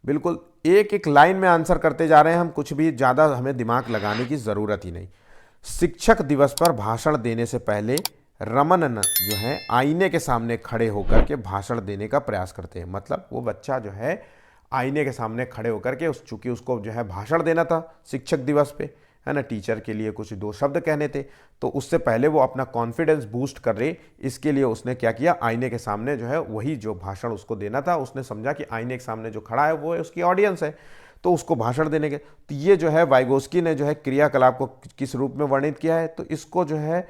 बिल्कुल। एक एक लाइन में आंसर करते जा रहे हैं हम, कुछ भी ज़्यादा हमें दिमाग लगाने की ज़रूरत ही नहीं। शिक्षक दिवस पर भाषण देने से पहले रमन जो है आईने के सामने खड़े होकर के भाषण देने का प्रयास करते हैं। मतलब वो बच्चा जो है आईने के सामने खड़े होकर के चूंकि उसको जो है भाषण देना था शिक्षक दिवस पे, है ना, टीचर के लिए कुछ दो शब्द कहने थे, तो उससे पहले वो अपना कॉन्फिडेंस बूस्ट कर रही, इसके लिए उसने क्या किया, आईने के सामने जो है वही जो भाषण उसको देना था, उसने समझा कि आईने के सामने जो खड़ा है वो है उसकी ऑडियंस है, तो उसको भाषण देने के। तो ये जो है वाइगोस्की ने जो है क्रियाकलाप को किस रूप में वर्णित किया है, तो इसको जो है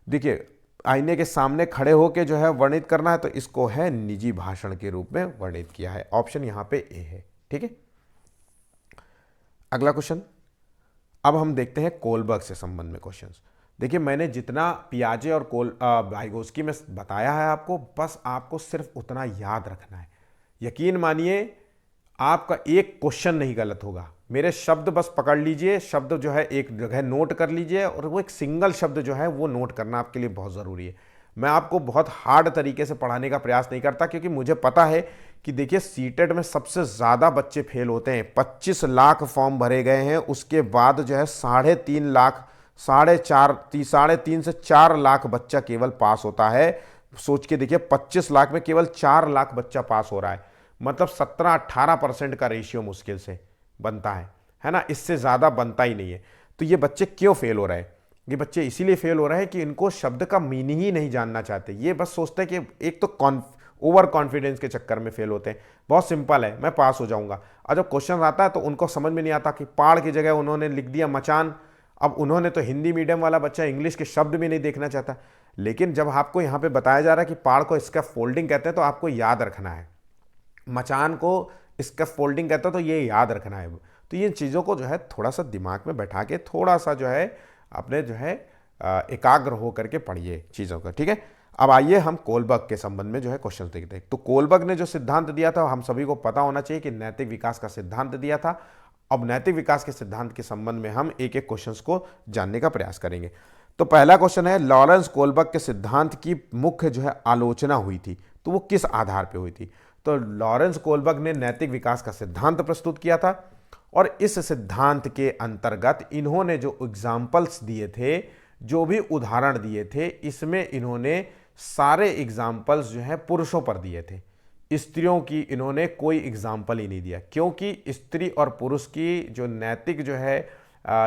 देखिए आईने के सामने खड़े होकर जो है वर्णित करना है, तो इसको है निजी भाषण के रूप में वर्णित किया है। ऑप्शन यहां पे ए है। ठीक है, अगला क्वेश्चन अब हम देखते हैं कोलबर्ग से संबंध में क्वेश्चंस। देखिए मैंने जितना पियाजे और वाइगोस्की में बताया है आपको, बस आपको सिर्फ उतना याद रखना है। यकीन मानिए आपका एक क्वेश्चन नहीं गलत होगा। मेरे शब्द बस पकड़ लीजिए, शब्द जो है एक जगह नोट कर लीजिए, और वो एक सिंगल शब्द जो है वो नोट करना आपके लिए बहुत ज़रूरी है। मैं आपको बहुत हार्ड तरीके से पढ़ाने का प्रयास नहीं करता, क्योंकि मुझे पता है कि देखिए सीटेट में सबसे ज़्यादा बच्चे फेल होते हैं। 25 लाख फॉर्म भरे गए हैं, उसके बाद जो है 3.5 लाख, 3.5 से 4 लाख बच्चा केवल पास होता है। सोच के देखिए 25 लाख में केवल 4 लाख बच्चा पास हो रहा है, मतलब 17-18% का रेशियो मुश्किल से बनता है ना, इससे ज़्यादा बनता ही नहीं है। तो ये बच्चे क्यों फेल हो रहे हैं? ये बच्चे इसीलिए फेल हो रहे हैं कि इनको शब्द का मीनिंग ही नहीं जानना चाहते। ये बस सोचते हैं कि एक तो ओवर कॉन्फिडेंस के चक्कर में फेल होते हैं। बहुत सिंपल है, मैं पास हो जाऊंगा, और जब क्वेश्चन आता है तो उनको समझ में नहीं आता कि पहाड़ की जगह उन्होंने लिख दिया मचान। अब उन्होंने तो हिंदी मीडियम वाला बच्चा इंग्लिश के शब्द भी नहीं देखना चाहता, लेकिन जब आपको यहाँ पे बताया जा रहा है कि पहाड़ को इसका फोल्डिंग कहते हैं, तो आपको याद रखना है, मचान को इसका फोल्डिंग कहता है, तो ये याद रखना है। तो ये चीज़ों को जो है थोड़ा सा दिमाग में बैठा के थोड़ा सा जो है अपने जो है एकाग्र हो करके पढ़िए चीज़ों का। ठीक है, अब आइए हम कोलबर्ग के संबंध में जो है क्वेश्चन देखते हैं। तो कोलबर्ग ने जो सिद्धांत दिया था, हम सभी को पता होना चाहिए कि नैतिक विकास का सिद्धांत दिया था। अब नैतिक विकास के सिद्धांत के संबंध में हम एक एक क्वेश्चन को जानने का प्रयास करेंगे। तो पहला क्वेश्चन है, लॉरेंस कोलबर्ग के सिद्धांत की मुख्य जो है आलोचना हुई थी, तो वो किस आधार पर हुई थी? तो लॉरेंस कोलबर्ग ने नैतिक विकास का सिद्धांत प्रस्तुत किया था, और इस सिद्धांत के अंतर्गत इन्होंने जो एग्जाम्पल्स दिए थे, जो भी उदाहरण दिए थे, इसमें इन्होंने सारे एग्जाम्पल्स जो है पुरुषों पर दिए थे। स्त्रियों की इन्होंने कोई एग्जाम्पल ही नहीं दिया, क्योंकि स्त्री और पुरुष की जो नैतिक जो है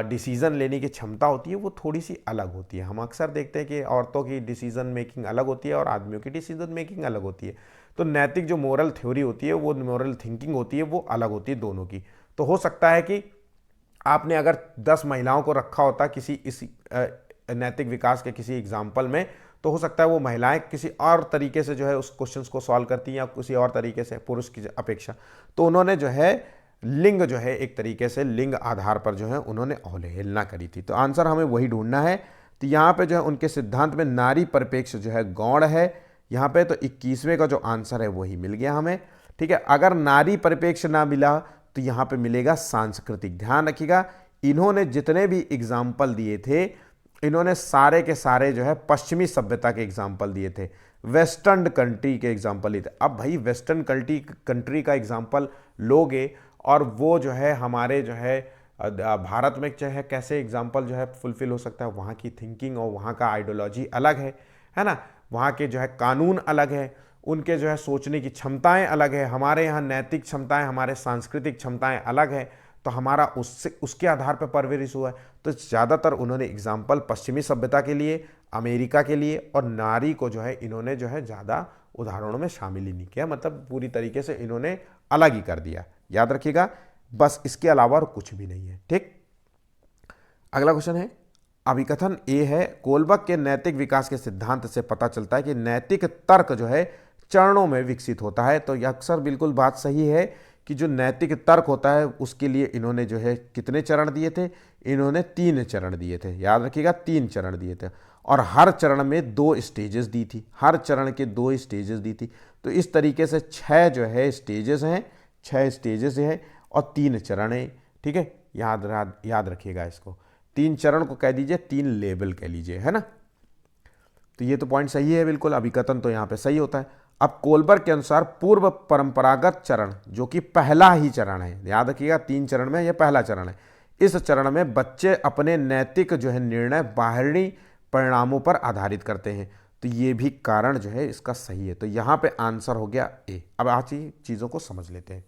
डिसीजन लेने की क्षमता होती है वो थोड़ी सी अलग होती है। हम अक्सर देखते हैं कि औरतों की डिसीजन मेकिंग अलग होती है और आदमियों की डिसीजन मेकिंग अलग होती है। तो नैतिक जो मोरल थ्योरी होती है, वो मोरल थिंकिंग होती है, वो अलग होती है दोनों की। तो हो सकता है कि आपने अगर 10 महिलाओं को रखा होता किसी इस नैतिक विकास के किसी एग्जाम्पल में, तो हो सकता है वो महिलाएं किसी और तरीके से जो है उस क्वेश्चंस को सॉल्व करती हैं, या किसी और तरीके से पुरुष की अपेक्षा। तो उन्होंने जो है लिंग जो है एक तरीके से लिंग आधार पर जो है उन्होंने अवहेलना करी थी। तो आंसर हमें वही ढूंढना है। तो यहाँ पे जो है उनके सिद्धांत में नारी परिप्रेक्ष्य जो है गौण है यहाँ पे, तो 21वें का जो आंसर है वही मिल गया हमें। ठीक है, अगर नारी परिप्रेक्ष्य ना मिला तो यहाँ पे मिलेगा सांस्कृतिक। ध्यान रखिएगा, इन्होंने जितने भी एग्जाम्पल दिए थे, इन्होंने सारे के सारे जो है पश्चिमी सभ्यता के एग्जाम्पल दिए थे, वेस्टर्न कंट्री के एग्जाम्पल दिए थे। अब भाई वेस्टर्न कंट्री का एग्जाम्पल लोगे और वो जो है हमारे जो है भारत में जो है कैसे एग्जाम्पल जो है फुलफिल हो सकता है? वहाँ की थिंकिंग और वहाँ का आइडियोलॉजी अलग है ना, वहाँ के जो है कानून अलग है, उनके जो है सोचने की क्षमताएं अलग है, हमारे यहाँ नैतिक क्षमताएं, हमारे सांस्कृतिक क्षमताएं अलग है। तो हमारा उसके आधार पर परवरिश हुआ है। तो ज़्यादातर उन्होंने एग्जाम्पल पश्चिमी सभ्यता के लिए, अमेरिका के लिए, और नारी को जो है इन्होंने जो है ज़्यादा उदाहरणों में शामिल ही नहीं किया, मतलब पूरी तरीके से इन्होंने अलग ही कर दिया। याद रखिएगा, बस इसके अलावा और कुछ भी नहीं है। ठीक, अगला क्वेश्चन है, अभिकथन ए है, कोलबर्ग के नैतिक विकास के सिद्धांत से पता चलता है कि नैतिक तर्क जो है चरणों में विकसित होता है। तो यह अक्सर बिल्कुल बात सही है कि जो नैतिक तर्क होता है उसके लिए इन्होंने जो है कितने चरण दिए थे? इन्होंने 3 चरण दिए थे। याद रखिएगा, 3 चरण दिए थे, और हर चरण में 2 स्टेजेस दी थी, हर चरण के 2 स्टेजेस दी थी। तो इस तरीके से 6 जो है स्टेजेस हैं, 6 स्टेजेस हैं और 3 चरण हैं। ठीक है, याद रखिएगा इसको। 3 चरण को कह दीजिए, 3 लेवल कह लीजिए, है ना। तो ये तो पॉइंट सही है बिल्कुल, अभिकथन तो यहाँ पे सही होता है। अब कोलबर्ग के अनुसार पूर्व परंपरागत चरण, जो कि पहला ही चरण है, याद रखिएगा 3 चरण में यह पहला चरण है, इस चरण में बच्चे अपने नैतिक जो है निर्णय बाहरी परिणामों पर आधारित करते हैं। तो ये भी कारण जो है इसका सही है। तो यहाँ पे आंसर हो गया ए। अब आज ही चीज़ों को समझ लेते हैं।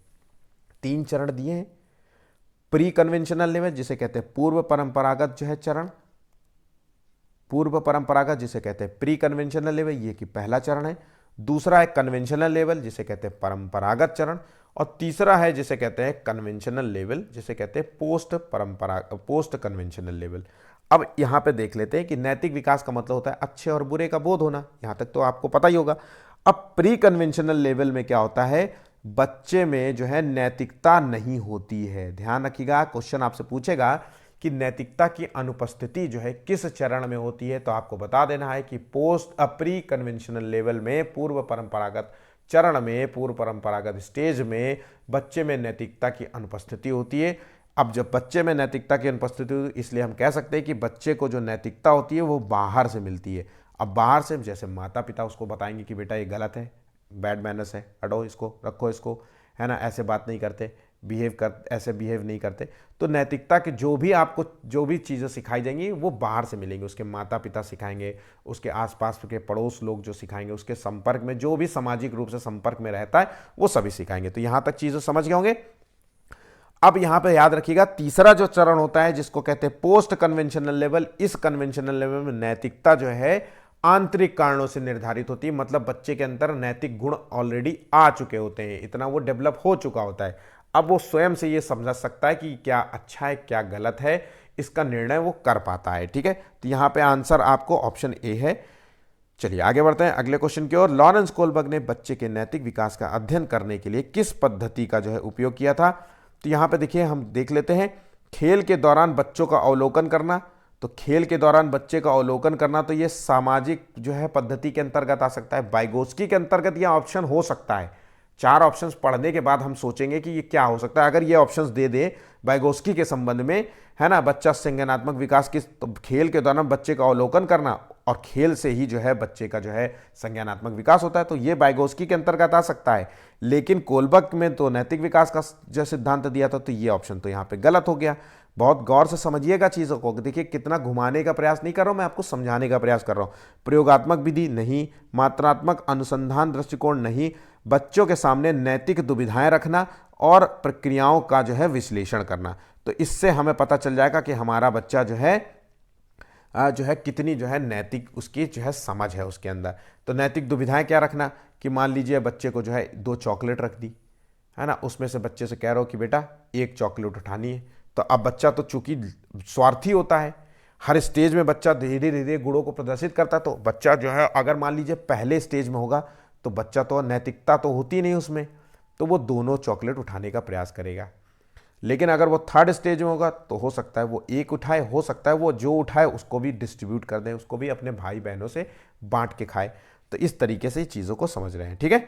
3 चरण दिए हैं। प्री कन्वेंशनल लेवल जिसे कहते हैं पूर्व परंपरागत जो है चरण, पूर्व परंपरागत जिसे कहते हैं प्री कन्वेंशनल लेवल, ये कि पहला चरण है। दूसरा है कन्वेंशनल लेवल जिसे कहते हैं परंपरागत चरण, और तीसरा है जिसे कहते हैं कन्वेंशनल लेवल जिसे कहते हैं पोस्ट कन्वेंशनल लेवल। अब यहां पे देख लेते हैं कि नैतिक विकास का मतलब होता है अच्छे और बुरे का बोध होना, यहां तक तो आपको पता ही होगा। अब प्री कन्वेंशनल लेवल में क्या होता है, बच्चे में जो है नैतिकता नहीं होती है। ध्यान रखिएगा, क्वेश्चन आपसे पूछेगा कि नैतिकता की अनुपस्थिति जो है किस चरण में होती है, तो आपको बता देना है कि प्री कन्वेंशनल लेवल में, पूर्व परंपरागत चरण में, पूर्व परंपरागत स्टेज में बच्चे में नैतिकता की अनुपस्थिति होती है। अब जब बच्चे में नैतिकता की अनुपस्थिति होती है, इसलिए हम कह सकते हैं कि बच्चे को जो नैतिकता होती है वो बाहर से मिलती है। अब बाहर से जैसे माता पिता उसको बताएंगे कि बेटा ये गलत है, बैड मैनर्स है, हटो इसको, रखो इसको, है ना, ऐसे बात नहीं करते, ऐसे बिहेव नहीं करते। तो नैतिकता के जो भी चीज़ें सिखाई जाएंगी वो बाहर से मिलेंगी। उसके माता पिता सिखाएंगे, उसके आसपास के पड़ोस लोग जो सिखाएंगे, उसके संपर्क में जो भी सामाजिक रूप से संपर्क में रहता है वो सभी सिखाएंगे। तो यहां तक चीज़ें समझ गए होंगे। अब यहां पे याद रखिएगा, तीसरा जो चरण होता है जिसको कहते हैं पोस्ट कन्वेंशनल लेवल, इस कन्वेंशनल लेवल में नैतिकता जो है आंतरिक कारणों से निर्धारित होती है। मतलब बच्चे के अंदर नैतिक गुण ऑलरेडी आ चुके होते हैं, इतना वो डेवलप हो चुका होता है। अब वो स्वयं से ये समझ सकता है कि क्या अच्छा है क्या गलत है, इसका निर्णय वो कर पाता है। ठीक है, तो यहां पे आंसर आपको ऑप्शन ए है। चलिए आगे बढ़ते हैं अगले क्वेश्चन की ओर। लॉरेंस कोलबर्ग ने बच्चे के नैतिक विकास का अध्ययन करने के लिए किस पद्धति का जो है उपयोग किया था? तो यहां पे देखिए, हम देख लेते हैं, खेल के दौरान बच्चों का अवलोकन करना। तो खेल के दौरान बच्चे का अवलोकन करना, तो ये सामाजिक जो है पद्धति के अंतर्गत आ सकता है, वाइगोत्स्की के अंतर्गत यह ऑप्शन हो सकता है। 4 ऑप्शंस पढ़ने के बाद हम सोचेंगे कि ये क्या हो सकता है। अगर ये ऑप्शंस दे दे वाइगोत्स्की के संबंध में, है ना, बच्चा संज्ञानात्मक विकास की, तो खेल के दौरान बच्चे का अवलोकन करना, और खेल से ही जो है बच्चे का जो है संज्ञानात्मक विकास होता है, तो ये वाइगोत्स्की के अंतर्गत आ सकता है। लेकिन कोलबर्ग में तो नैतिक विकास का जो सिद्धांत दिया था, तो ये ऑप्शन तो यहाँ पे गलत हो गया। बहुत गौर से समझिएगा चीज़ों को। देखिए कितना घुमाने का प्रयास नहीं कर रहा हूँ मैं, आपको समझाने का प्रयास कर रहा हूँ। प्रयोगात्मक विधि नहीं, मात्रात्मक अनुसंधान दृष्टिकोण नहीं, बच्चों के सामने नैतिक दुविधाएं रखना और प्रक्रियाओं का जो है विश्लेषण करना। तो इससे हमें पता चल जाएगा कि हमारा बच्चा जो है कितनी जो है नैतिक उसकी जो है समझ है उसके अंदर। तो नैतिक दुविधाएं क्या रखना, कि मान लीजिए बच्चे को जो है 2 चॉकलेट रख दी, है ना, उसमें से बच्चे से कह रहे हो कि बेटा 1 चॉकलेट उठानी है। तो अब बच्चा तो चूंकि स्वार्थी होता है, हर स्टेज में बच्चा धीरे धीरे गुणों को प्रदर्शित करता है। तो बच्चा जो है अगर मान लीजिए पहले स्टेज में होगा तो बच्चा तो नैतिकता तो होती नहीं उसमें, तो वो दोनों चॉकलेट उठाने का प्रयास करेगा। लेकिन अगर वो 3rd स्टेज में होगा तो हो सकता है वो 1 उठाए, हो सकता है वो जो उठाए उसको भी डिस्ट्रीब्यूट कर दें, उसको भी अपने भाई बहनों से बांट के खाए। तो इस तरीके से चीज़ों को समझ रहे हैं। ठीक है,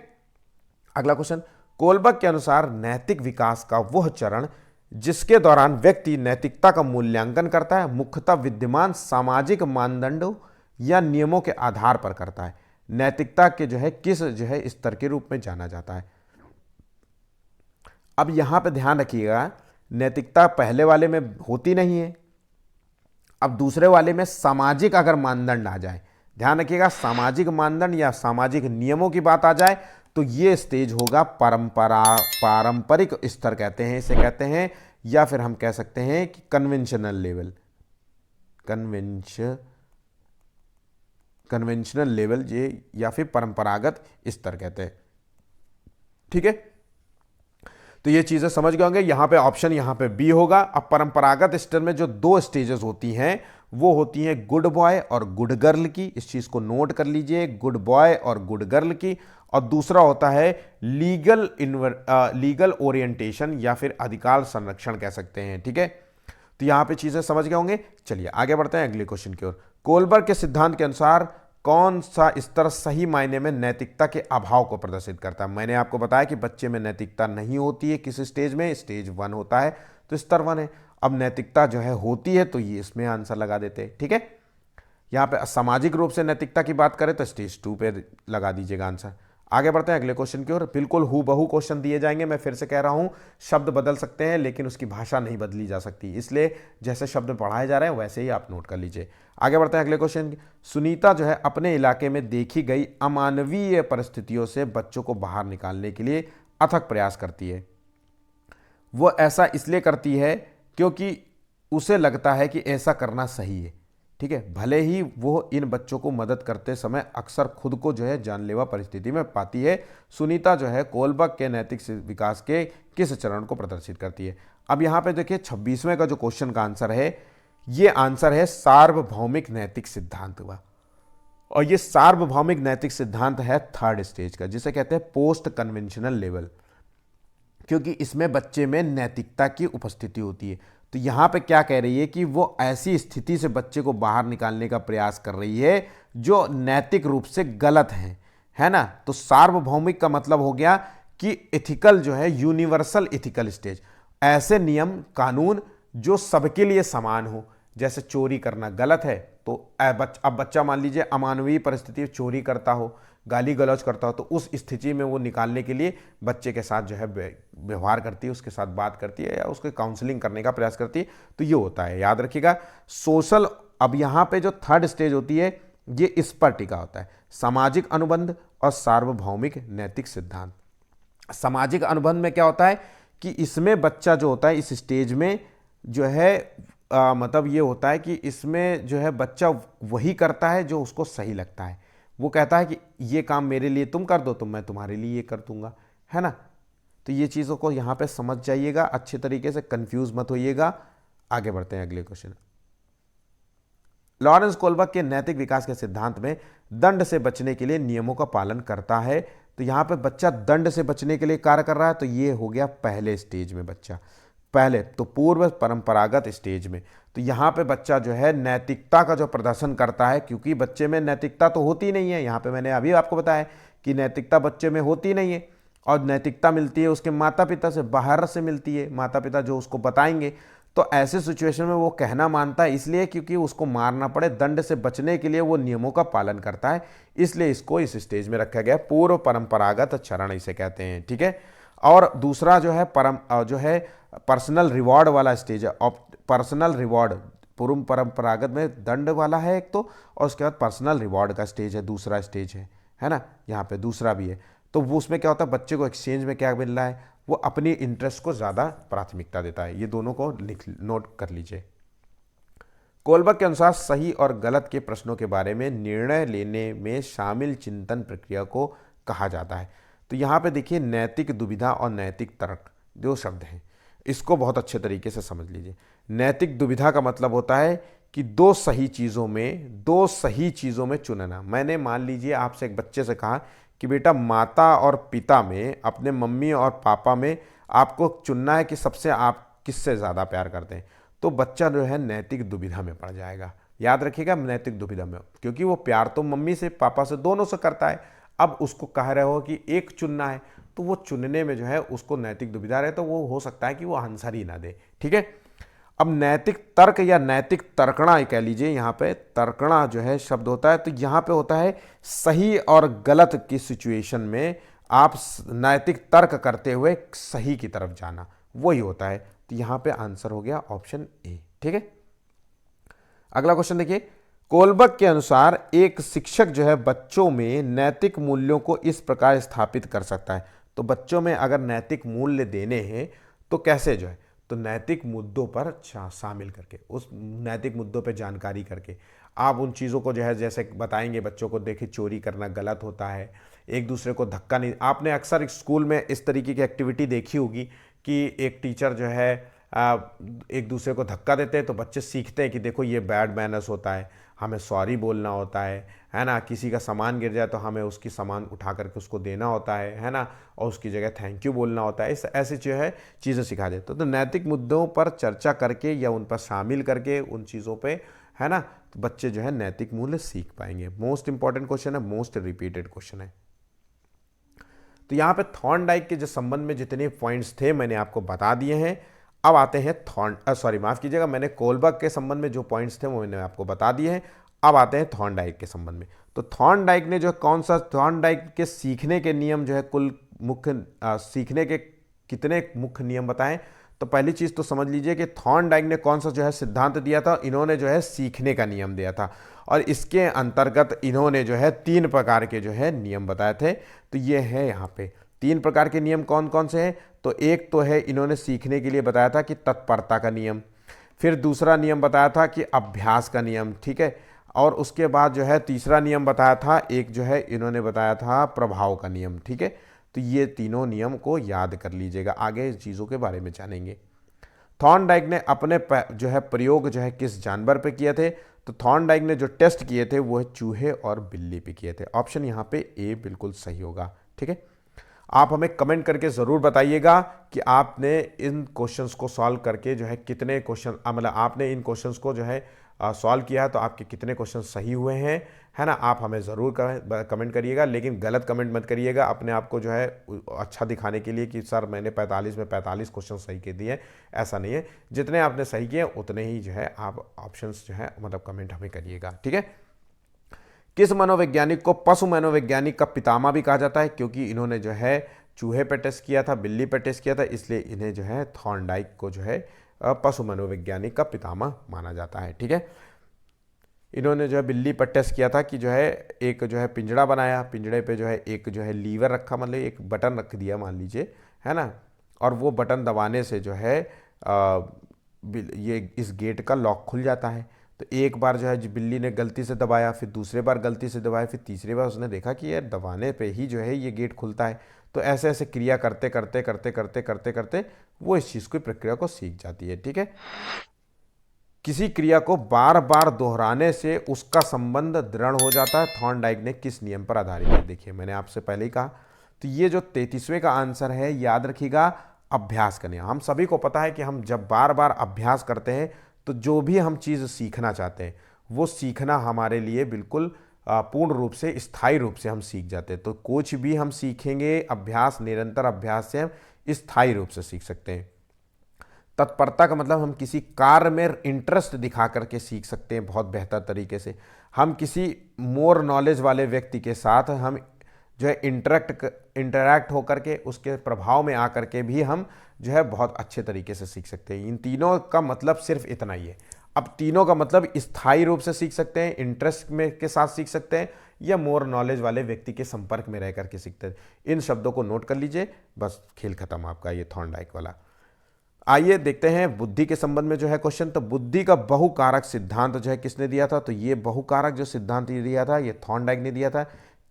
अगला क्वेश्चन। कोलबर्ग के अनुसार नैतिक विकास का वह चरण जिसके दौरान व्यक्ति नैतिकता का मूल्यांकन करता है, मुख्यतः विद्यमान सामाजिक मानदंडों या नियमों के आधार पर करता है, नैतिकता के जो है किस जो है स्तर के रूप में जाना जाता है? अब यहां पे ध्यान रखिएगा, नैतिकता पहले वाले में होती नहीं है। अब दूसरे वाले में सामाजिक अगर मानदंड आ जाए, ध्यान रखिएगा, सामाजिक मानदंड या सामाजिक नियमों की बात आ जाए, तो ये स्टेज होगा पारंपरिक स्तर कहते हैं इसे, कहते हैं, या फिर हम कह सकते हैं कि कन्वेंशनल लेवल, कन्वेंशनल लेवल ये, या फिर परंपरागत स्तर कहते हैं। ठीक है, तो ये चीजें समझ गए होंगे। यहां पे ऑप्शन यहां पे बी होगा। अब परंपरागत स्तर में जो 2 स्टेजेस होती हैं वो होती हैं गुड बॉय और गुड गर्ल की, इस चीज को नोट कर लीजिए, गुड बॉय और गुड गर्ल की। और दूसरा होता है लीगल ओरिएंटेशन या फिर अधिकार संरक्षण कह सकते हैं। ठीक है, तो यहां पे चीजें समझ गए होंगे। चलिए आगे बढ़ते हैं अगले क्वेश्चन की ओर। कोलबर्ग के सिद्धांत के अनुसार कौन सा स्तर सही मायने में नैतिकता के अभाव को प्रदर्शित करता है? मैंने आपको बताया कि बच्चे में नैतिकता नहीं होती है किस स्टेज में, स्टेज 1 होता है, तो स्तर 1 है। अब नैतिकता जो है होती है, तो ये इसमें आंसर लगा देते हैं। ठीक है, यहां पे सामाजिक रूप से नैतिकता की बात करें तो स्टेज 2 पे लगा दीजिएगा आंसर। आगे बढ़ते हैं अगले क्वेश्चन की ओर। बिल्कुल हूबहू क्वेश्चन दिए जाएंगे, मैं फिर से कह रहा हूं, शब्द बदल सकते हैं लेकिन उसकी भाषा नहीं बदली जा सकती, इसलिए जैसे शब्द पढ़ाए जा रहे हैं वैसे ही आप नोट कर लीजिए। आगे बढ़ते हैं अगले क्वेश्चन की। सुनीता जो है अपने इलाके में देखी गई अमानवीय परिस्थितियों से बच्चों को बाहर निकालने के लिए अथक प्रयास करती है। वो ऐसा इसलिए करती है क्योंकि उसे लगता है कि ऐसा करना सही है। ठीक है, भले ही वो इन बच्चों को मदद करते समय अक्सर खुद को जो है जानलेवा परिस्थिति में पाती है। सुनीता जो है कोलबर्ग के नैतिक विकास के किस चरण को प्रदर्शित करती है। अब यहाँ पे देखिए 26वें का जो क्वेश्चन का आंसर है, ये आंसर है सार्वभौमिक नैतिक सिद्धांत हुआ। और ये सार्वभौमिक नैतिक सिद्धांत है थर्ड स्टेज का, जिसे कहते हैं पोस्ट कन्वेंशनल लेवल, क्योंकि इसमें बच्चे में नैतिकता की उपस्थिति होती है। तो यहां पे क्या कह रही है कि वो ऐसी स्थिति से बच्चे को बाहर निकालने का प्रयास कर रही है जो नैतिक रूप से गलत है ना। तो सार्वभौमिक का मतलब हो गया कि एथिकल जो है, यूनिवर्सल एथिकल स्टेज, ऐसे नियम कानून जो सबके लिए समान हो। जैसे चोरी करना गलत है, तो अब बच्चा मान लीजिए अमानवीय परिस्थिति में चोरी करता हो, गाली गलौज करता हो, तो उस स्थिति में वो निकालने के लिए बच्चे के साथ जो है व्यवहार करती है, उसके साथ बात करती है या उसके काउंसलिंग करने का प्रयास करती है। तो ये होता है, याद रखिएगा सोशल। अब यहाँ पे जो थर्ड स्टेज होती है ये इस पर टिका होता है, सामाजिक अनुबंध और सार्वभौमिक नैतिक सिद्धांत। सामाजिक अनुबंध में क्या होता है कि इसमें बच्चा जो होता है इस स्टेज में जो है मतलब ये होता है कि इसमें जो है बच्चा वही करता है जो उसको सही लगता है। वो कहता है कि ये काम मेरे लिए तुम कर दो तो मैं तुम्हारे लिए ये कर दूंगा, है ना। तो ये चीज़ों को यहाँ पे समझ जाइएगा अच्छे तरीके से, कंफ्यूज मत होइएगा। आगे बढ़ते हैं अगले क्वेश्चन। लॉरेंस कोलबर्ग के नैतिक विकास के सिद्धांत में दंड से बचने के लिए नियमों का पालन करता है। तो यहाँ पे बच्चा दंड से बचने के लिए कार्य कर रहा है, तो ये हो गया पहले स्टेज में बच्चा, पहले तो पूर्व परंपरागत स्टेज में। तो यहाँ पे बच्चा जो है नैतिकता का जो प्रदर्शन करता है, क्योंकि बच्चे में नैतिकता तो होती नहीं है। यहाँ पे मैंने अभी आपको बताया कि नैतिकता बच्चे में होती नहीं है, और नैतिकता मिलती है उसके माता पिता से, बाहर से मिलती है, माता पिता जो उसको बताएंगे। तो ऐसे सिचुएशन में वो कहना मानता है, इसलिए क्योंकि उसको मारना पड़े, दंड से बचने के लिए वो नियमों का पालन करता है, इसलिए इसको इस स्टेज में रखा गया। पूर्व परंपरागत चरण इसे कहते हैं, ठीक है। और दूसरा जो है पर्सनल रिवॉर्ड वाला स्टेज है। पर्सनल रिवॉर्ड पूर्व परंपरागत में दंड वाला है एक तो, और उसके बाद पर्सनल रिवॉर्ड का स्टेज है, दूसरा स्टेज है ना। यहाँ पे दूसरा भी है। तो वो उसमें क्या होता है, बच्चे को एक्सचेंज में क्या मिल रहा है, वो अपनी इंटरेस्ट को ज़्यादा प्राथमिकता देता है। ये दोनों को नोट कर लीजिए। कोलबर्ग के अनुसार सही और गलत के प्रश्नों के बारे में निर्णय लेने में शामिल चिंतन प्रक्रिया को कहा जाता है। तो यहाँ पे देखिए नैतिक दुविधा और नैतिक तर्क दो शब्द हैं, इसको बहुत अच्छे तरीके से समझ लीजिए। नैतिक दुविधा का मतलब होता है कि दो सही चीज़ों में चुनना। मैंने मान लीजिए आपसे एक बच्चे से कहा कि बेटा माता और पिता में, अपने मम्मी और पापा में आपको चुनना है कि सबसे आप किससे ज़्यादा प्यार करते हैं, तो बच्चा जो है नैतिक दुविधा में पड़ जाएगा। याद रखिएगा नैतिक दुविधा में, क्योंकि वो प्यार तो मम्मी से पापा से दोनों से करता है। अब उसको कह रहे हो कि एक चुनना है, तो वो चुनने में जो है उसको नैतिक दुविधा रहे, तो वो हो सकता है कि वो आंसर ही ना दे, ठीक है। अब नैतिक तर्क या नैतिक तर्कणा कह लीजिए, यहाँ पे तर्कणा जो है शब्द होता है, तो यहाँ पे होता है सही और गलत की सिचुएशन में आप नैतिक तर्क करते हुए सही की तरफ जाना, वही होता है। तो यहाँ पे आंसर हो गया ऑप्शन ए, ठीक है। अगला क्वेश्चन देखिए। कोलबर्ग के अनुसार एक शिक्षक जो है बच्चों में नैतिक मूल्यों को इस प्रकार स्थापित कर सकता है। तो बच्चों में अगर नैतिक मूल्य देने हैं तो कैसे जो है, तो नैतिक मुद्दों पर शामिल करके, उस नैतिक मुद्दों पर जानकारी करके आप उन चीज़ों को जो है जैसे बताएंगे बच्चों को, देखिए चोरी करना गलत होता है, एक दूसरे को धक्का नहीं। आपने अक्सर स्कूल में इस तरीके की एक्टिविटी देखी होगी कि एक टीचर जो है एक दूसरे को धक्का देते हैं, तो बच्चे सीखते हैं कि देखो ये बैड मैनर्स होता है, हमें सॉरी बोलना होता है ना। किसी का सामान गिर जाए तो हमें उसकी सामान उठा करके उसको देना होता है ना, और उसकी जगह थैंक यू बोलना होता है। इस ऐसी जो है चीज़ें सिखा देते तो नैतिक मुद्दों पर चर्चा करके या उन पर शामिल करके उन चीज़ों पे, है ना, तो बच्चे जो है नैतिक मूल्य सीख पाएंगे। मोस्ट इंपॉर्टेंट क्वेश्चन है, मोस्ट रिपीटेड क्वेश्चन है। तो यहाँ पे थॉर्नडाइक के जो संबंध में जितने पॉइंट्स थे मैंने आपको बता दिए हैं। अब आते हैं माफ कीजिएगा, मैंने कोलबर्ग के संबंध में जो पॉइंट्स थे वो मैंने आपको बता दिए हैं। अब आते हैं थॉर्नडाइक के संबंध में। तो थॉर्नडाइक ने जो कौन सा, थॉर्नडाइक के सीखने के नियम जो है कुल मुख्य सीखने के कितने मुख्य नियम बताएं। तो पहली चीज़ तो समझ लीजिए कि थॉर्नडाइक ने कौन सा जो है सिद्धांत दिया था, इन्होंने जो है सीखने का नियम दिया था और इसके अंतर्गत इन्होंने जो है 3 प्रकार के जो है नियम बताए थे। तो ये है यहाँ पे 3 प्रकार के नियम कौन कौन से हैं। तो एक तो है इन्होंने सीखने के लिए बताया था कि तत्परता का नियम, फिर दूसरा नियम बताया था कि अभ्यास का नियम, ठीक है, और उसके बाद जो है तीसरा नियम बताया था, एक जो है इन्होंने बताया था प्रभाव का नियम, ठीक है। तो ये तीनों नियम को याद कर लीजिएगा, आगे चीज़ों के बारे में जानेंगे। थॉर्नडाइक ने अपने जो है प्रयोग जो है किस जानवर पे किए थे। तो थॉर्नडाइक ने जो टेस्ट किए थे वो चूहे और बिल्ली पे किए थे। ऑप्शन यहाँ पे ए बिल्कुल सही होगा, ठीक है। आप हमें कमेंट करके ज़रूर बताइएगा कि आपने इन क्वेश्चंस को सॉल्व करके जो है कितने क्वेश्चन, मतलब आपने इन क्वेश्चंस को जो है सॉल्व किया है तो आपके कितने क्वेश्चन सही हुए हैं, है ना। आप हमें ज़रूर कमेंट करिएगा, लेकिन गलत कमेंट मत करिएगा अपने आप को जो है अच्छा दिखाने के लिए कि सर मैंने 45 में 45 क्वेश्चन सही के दिए। ऐसा नहीं है, जितने आपने सही किए उतने ही जो है आप ऑप्शंस जो है मतलब कमेंट हमें करिएगा, ठीक है। किस मनोवैज्ञानिक को पशु मनोवैज्ञानिक का पितामह भी कहा जाता है, क्योंकि इन्होंने जो है चूहे पे टेस्ट किया था, बिल्ली पे टेस्ट किया था, इसलिए इन्हें जो है थॉर्नडाइक को जो है पशु मनोवैज्ञानिक का पितामह माना जाता है, ठीक है। इन्होंने जो है बिल्ली पर टेस्ट किया था कि जो है एक जो है पिंजड़ा बनाया, पिंजड़े पे जो है एक जो है लीवर रखा, मतलब एक बटन रख दिया मान लीजिए, है ना, और वो बटन दबाने से जो है ये इस गेट का लॉक खुल जाता है। तो एक बार जो है बिल्ली ने गलती से दबाया, फिर दूसरे बार गलती से दबाया, फिर तीसरी बार उसने देखा कि यार दबाने पे ही जो है ये गेट खुलता है। तो ऐसे ऐसे क्रिया करते करते करते करते करते करते वो इस चीज़ की प्रक्रिया को सीख जाती है, ठीक है। किसी क्रिया को बार बार दोहराने से उसका संबंध दृढ़ हो जाता है, थॉर्नडाइक ने किस नियम पर आधारित है। देखिए मैंने आपसे पहले ही कहा, तो ये जो 33वें का आंसर है, याद रखिएगा, अभ्यास का नियम। हम सभी को पता है कि हम जब बार बार अभ्यास करते हैं तो जो भी हम चीज़ सीखना चाहते हैं वो सीखना हमारे लिए बिल्कुल पूर्ण रूप से, स्थायी रूप से हम सीख जाते हैं। तो कुछ भी हम सीखेंगे अभ्यास, निरंतर अभ्यास से हम स्थायी रूप से सीख सकते हैं। तत्परता का मतलब हम किसी कार्य में इंटरेस्ट दिखा करके सीख सकते हैं बहुत बेहतर तरीके से। हम किसी मोर नॉलेज वाले व्यक्ति के साथ हम जो है इंटरैक्ट होकर के उसके प्रभाव में आकर के भी हम जो है बहुत अच्छे तरीके से सीख सकते हैं। इन तीनों का मतलब सिर्फ इतना ही है। अब तीनों का मतलब स्थायी रूप से सीख सकते हैं, इंटरेस्ट में के साथ सीख सकते हैं, या मोर नॉलेज वाले व्यक्ति के संपर्क में रह करके सीखते हैं। इन शब्दों को नोट कर लीजिए, बस खेल खत्म आपका ये थॉर्नडाइक वाला। आइए देखते हैं बुद्धि के संबंध में जो है क्वेश्चन। तो बुद्धि का बहुकारक सिद्धांत जो है किसने दिया था। तो ये बहुकारक जो सिद्धांत दिया था ये थॉर्नडाइक ने दिया था।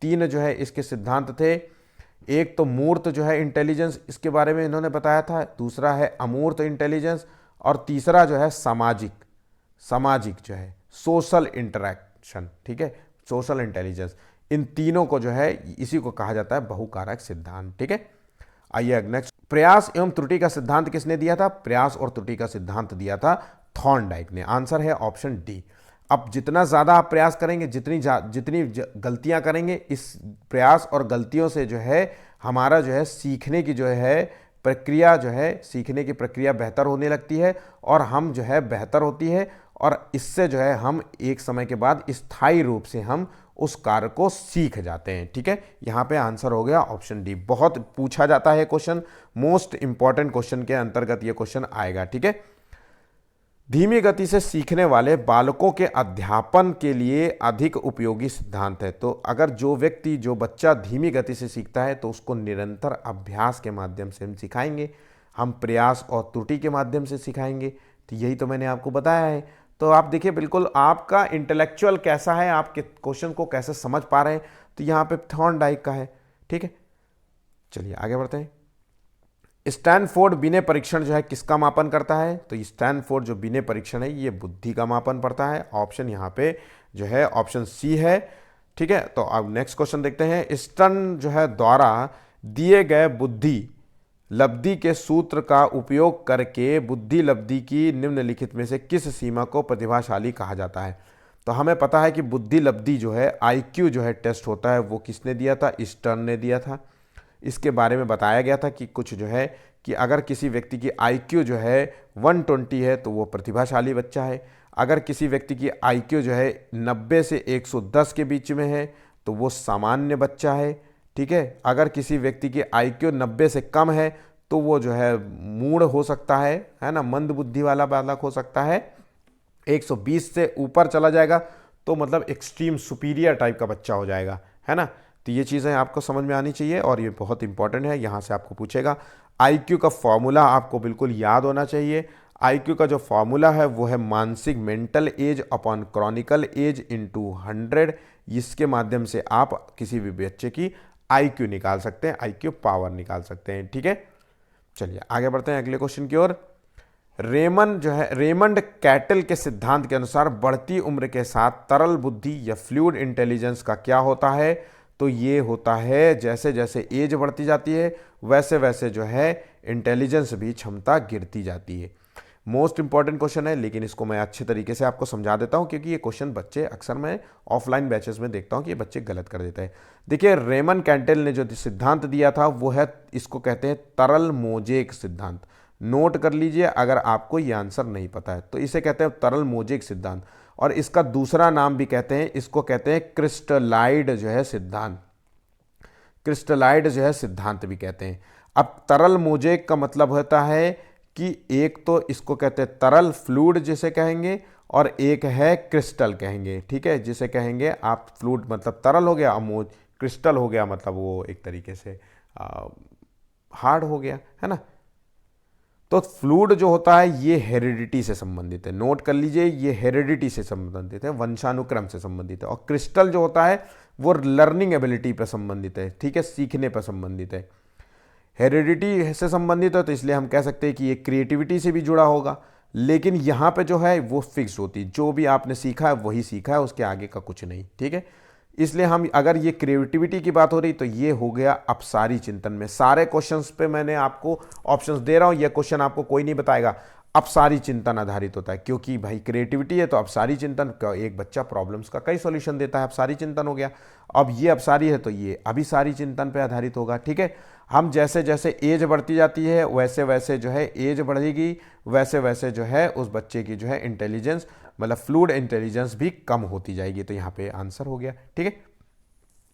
3 जो है इसके सिद्धांत थे। एक तो मूर्त जो है इंटेलिजेंस, इसके बारे में इन्होंने बताया था, दूसरा है अमूर्त इंटेलिजेंस, और तीसरा जो है सामाजिक जो है सोशल इंटरैक्शन, ठीक है, सोशल इंटेलिजेंस। इन तीनों को जो है इसी को कहा जाता है बहुकारक सिद्धांत, ठीक है। आइए नेक्स्ट, प्रयास एवं त्रुटि का सिद्धांत किसने दिया था। प्रयास और त्रुटि का सिद्धांत दिया था थॉर्नडाइक ने। आंसर है ऑप्शन डी। अब जितना ज़्यादा आप प्रयास करेंगे, जितनी गलतियां करेंगे, इस प्रयास और गलतियों से जो है हमारा जो है सीखने की जो है प्रक्रिया, जो है सीखने की प्रक्रिया बेहतर होने लगती है, और हम जो है बेहतर होती है, और इससे जो है हम एक समय के बाद स्थायी रूप से हम उस कार्य को सीख जाते हैं, ठीक है। यहां पे आंसर हो गया ऑप्शन डी। बहुत पूछा जाता है क्वेश्चन, मोस्ट इंपॉर्टेंट क्वेश्चन के अंतर्गत ये क्वेश्चन आएगा, ठीक है। धीमी गति से सीखने वाले बालकों के अध्यापन के लिए अधिक उपयोगी सिद्धांत है। तो अगर जो बच्चा धीमी गति से सीखता है तो उसको निरंतर अभ्यास के माध्यम से हम सिखाएंगे, हम प्रयास और त्रुटि के माध्यम से सिखाएंगे। तो यही तो मैंने आपको बताया है। तो आप देखिए बिल्कुल आपका इंटेलेक्चुअल कैसा है, आपके क्वेश्चन को कैसे समझ पा रहे हैं। तो यहाँ पे थॉर्नडाइक का है, ठीक है। चलिए आगे बढ़ते हैं। स्टैनफोर्ड बिने परीक्षण जो है किसका मापन करता है। तो स्टैनफोर्ड जो बिने परीक्षण है ये बुद्धि का मापन करता है। ऑप्शन यहाँ पे जो है ऑप्शन सी है, ठीक है। तो अब नेक्स्ट क्वेश्चन देखते हैं। स्टर्न जो है द्वारा दिए गए बुद्धि लब्धि के सूत्र का उपयोग करके बुद्धि लब्धि की निम्नलिखित में से किस सीमा को प्रतिभाशाली कहा जाता है। तो हमें पता है कि बुद्धि लब्धि जो है आईक्यू जो है टेस्ट होता है, वो किसने दिया था, स्टर्न ने दिया था। इसके बारे में बताया गया था कि कुछ जो है कि अगर किसी व्यक्ति की आईक्यू जो है 120 है तो वो प्रतिभाशाली बच्चा है, अगर किसी व्यक्ति की आईक्यू जो है 90 से 110 के बीच में है तो वो सामान्य बच्चा है। ठीक है, अगर किसी व्यक्ति की आईक्यू 90 से कम है तो वो जो है मूढ़ हो सकता है ना, मंद बुद्धि वाला बालक हो सकता है। 120 से ऊपर चला जाएगा तो मतलब एक्सट्रीम सुपीरियर टाइप का बच्चा हो जाएगा, है ना। तो ये चीज़ें आपको समझ में आनी चाहिए और ये बहुत इंपॉर्टेंट है, यहाँ से आपको पूछेगा। आईक्यू का फॉर्मूला आपको बिल्कुल याद होना चाहिए। आईक्यू का जो फॉर्मूला है वो है मानसिक mental age upon chronological age into 100। इसके माध्यम से आप किसी भी बच्चे की आईक्यू निकाल सकते हैं, आईक्यू पावर निकाल सकते हैं। ठीक है, चलिए आगे बढ़ते हैं अगले क्वेश्चन की ओर। रेमंड कैटल के सिद्धांत के अनुसार बढ़ती उम्र के साथ तरल बुद्धि या फ्लूइड इंटेलिजेंस का क्या होता है? तो ये होता है जैसे जैसे एज बढ़ती जाती है वैसे वैसे जो है इंटेलिजेंस भी क्षमता गिरती जाती है। मोस्ट इंपॉर्टेंट क्वेश्चन है, लेकिन इसको मैं अच्छे तरीके से आपको समझा देता हूं क्योंकि ये क्वेश्चन बच्चे अक्सर मैं ऑफलाइन बैचेस में देखता हूं कि ये बच्चे गलत कर देते हैं। देखिए, रेमन कैंटेल ने जो सिद्धांत दिया था वो है, इसको कहते हैं तरल मोजेक सिद्धांत। नोट कर लीजिए अगर आपको ये आंसर नहीं पता है तो इसे कहते हैं तरल मोजेक सिद्धांत, और इसका दूसरा नाम भी कहते हैं, इसको कहते हैं क्रिस्टलाइड जो है सिद्धांत। क्रिस्टलाइड जो है सिद्धांत भी कहते हैं। अब तरल मोजेक का मतलब होता है कि एक तो इसको कहते हैं तरल फ्लूइड जिसे कहेंगे, और एक है क्रिस्टल कहेंगे। ठीक है, जिसे कहेंगे आप फ्लूइड मतलब तरल हो गया, अमोज क्रिस्टल हो गया मतलब वो एक तरीके से हार्ड हो गया, है ना। तो फ्लूइड जो होता है ये हेरिडिटी से संबंधित है, नोट कर लीजिए, ये हेरिडिटी से संबंधित है, वंशानुक्रम से संबंधित है। और क्रिस्टल जो होता है वो लर्निंग एबिलिटी पर संबंधित है। ठीक है, सीखने पर संबंधित है। हेरिडिटी से संबंधित है तो इसलिए हम कह सकते हैं कि ये क्रिएटिविटी से भी जुड़ा होगा, लेकिन यहाँ पे जो है वो फिक्स होती, जो भी आपने सीखा है वही सीखा है, उसके आगे का कुछ नहीं। ठीक है, इसलिए हम अगर ये क्रिएटिविटी की बात हो रही तो ये हो गया अपसारी चिंतन में। सारे क्वेश्चंस पे मैंने आपको ऑप्शंस दे रहा हूँ, ये क्वेश्चन आपको कोई नहीं बताएगा, अपसारी चिंतन आधारित होता है, क्योंकि भाई क्रिएटिविटी है तो अपसारी चिंतन का एक बच्चा प्रॉब्लम्स का कई सॉल्यूशन देता है, अपसारी चिंतन हो गया। अब ये अपसारी है तो ये अभिसारी चिंतन पे आधारित होगा। ठीक है, हम जैसे जैसे एज बढ़ती जाती है वैसे वैसे जो है एज बढ़ेगी, वैसे वैसे जो है उस बच्चे की जो है इंटेलिजेंस मतलब फ्लूइड इंटेलिजेंस भी कम होती जाएगी। तो यहाँ पे आंसर हो गया। ठीक है,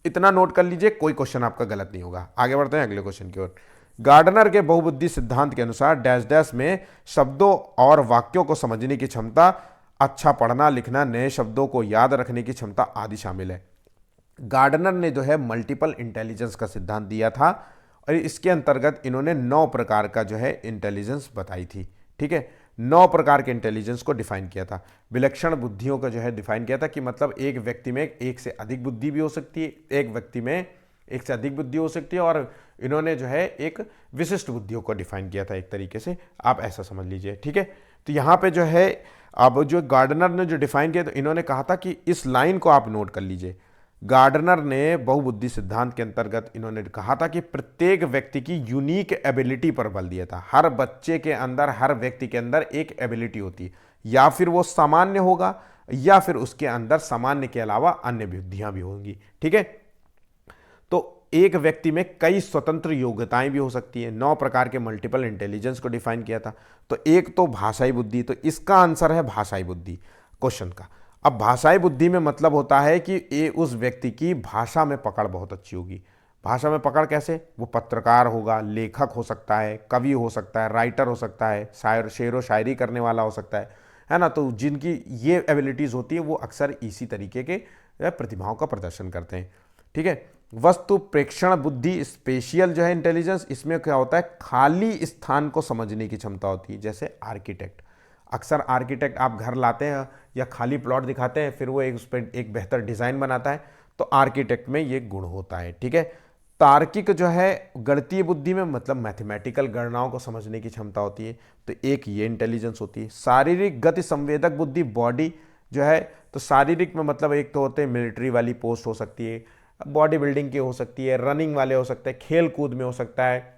इतना नोट कर लीजिए, कोई क्वेश्चन आपका गलत नहीं होगा। आगे बढ़ते हैं अगले क्वेश्चन की ओर। गार्डनर के बहुबुद्धि सिद्धांत के अनुसार डैश डैश में शब्दों और वाक्यों को समझने की क्षमता, अच्छा पढ़ना लिखना, नए शब्दों को याद रखने की क्षमता आदि शामिल है। गार्डनर ने जो है मल्टीपल इंटेलिजेंस का सिद्धांत दिया था और इसके अंतर्गत इन्होंने 9 प्रकार का जो है इंटेलिजेंस बताई थी। ठीक है, 9 प्रकार के इंटेलिजेंस को डिफाइन किया था। विलक्षण बुद्धियों का जो है डिफाइन किया था कि मतलब एक व्यक्ति में एक से अधिक बुद्धि भी हो सकती है, एक व्यक्ति में एक से अधिक बुद्धि हो सकती है, और इन्होंने जो है एक विशिष्ट बुद्धियों को डिफाइन किया था एक तरीके से, आप ऐसा समझ लीजिए। ठीक है, तो यहाँ पे जो है अब जो गार्डनर ने जो डिफाइन किया तो इन्होंने कहा था कि इस लाइन को आप नोट कर लीजिए। गार्डनर ने बहुबुद्धि सिद्धांत के अंतर्गत इन्होंने कहा था कि प्रत्येक व्यक्ति की यूनिक एबिलिटी पर बल दिया था। हर बच्चे के अंदर, हर व्यक्ति के अंदर एक एबिलिटी होती है, या फिर वो सामान्य होगा या फिर उसके अंदर सामान्य के अलावा अन्य बुद्धियां भी होंगी। ठीक है, तो एक व्यक्ति में कई स्वतंत्र योग्यताएं भी हो सकती हैं। 9 प्रकार के मल्टीपल इंटेलिजेंस को डिफाइन किया था। तो एक तो भाषाई बुद्धि, तो इसका आंसर है भाषाई बुद्धि क्वेश्चन का। अब भाषाई बुद्धि में मतलब होता है कि ये उस व्यक्ति की भाषा में पकड़ बहुत अच्छी होगी। भाषा में पकड़ कैसे? वो पत्रकार होगा, लेखक हो सकता है, कवि हो सकता है, राइटर हो सकता है, शेर व शायरी करने वाला हो सकता है ना। तो जिनकी ये एबिलिटीज़ होती है वो अक्सर इसी तरीके के प्रतिभाओं का प्रदर्शन करते हैं। ठीक है, वस्तु प्रेक्षण बुद्धि, स्पेशियल जो है इंटेलिजेंस, इसमें क्या होता है, खाली स्थान को समझने की क्षमता होती है। जैसे आर्किटेक्ट, अक्सर आर्किटेक्ट आप घर लाते हैं या खाली प्लॉट दिखाते हैं, फिर वो उस पर एक बेहतर डिज़ाइन बनाता है, तो आर्किटेक्ट में ये गुण होता है। ठीक है, तार्किक जो है गणितीय बुद्धि में मतलब मैथमेटिकल गणनाओं को समझने की क्षमता होती है, तो एक ये इंटेलिजेंस होती है। शारीरिक गति संवेदक बुद्धि, बॉडी जो है, तो शारीरिक में मतलब एक तो होते हैं मिलिट्री वाली पोस्ट हो सकती है, बॉडी बिल्डिंग की हो सकती है, रनिंग वाले हो सकते हैं, खेल कूद में हो सकता है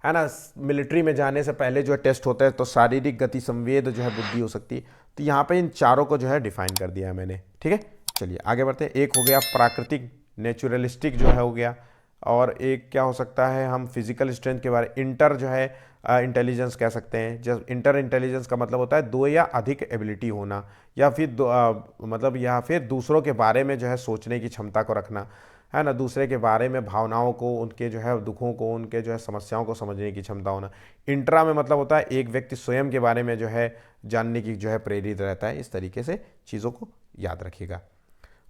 ना। मिलिट्री में जाने से पहले जो टेस्ट होता है, तो शारीरिक गति संवेद जो है बुद्धि हो सकती है। तो यहाँ पे इन चारों को जो है डिफाइन कर दिया है मैंने। ठीक है, चलिए आगे बढ़ते हैं। एक हो गया प्राकृतिक, नेचुरलिस्टिक जो है हो गया, और एक क्या हो सकता है, हम फिजिकल स्ट्रेंथ के बारे, इंटर जो है इंटेलिजेंस कह सकते हैं। जब इंटर इंटेलिजेंस का मतलब होता है दो या अधिक एबिलिटी होना, या फिर मतलब या फिर दूसरों के बारे में जो है सोचने की क्षमता को रखना, है ना, दूसरे के बारे में भावनाओं को, उनके जो है दुखों को, उनके जो है समस्याओं को समझने की क्षमता होना। इंट्रा में मतलब होता है एक व्यक्ति स्वयं के बारे में जो है जानने की जो है प्रेरित रहता है। इस तरीके से चीज़ों को याद रखिएगा।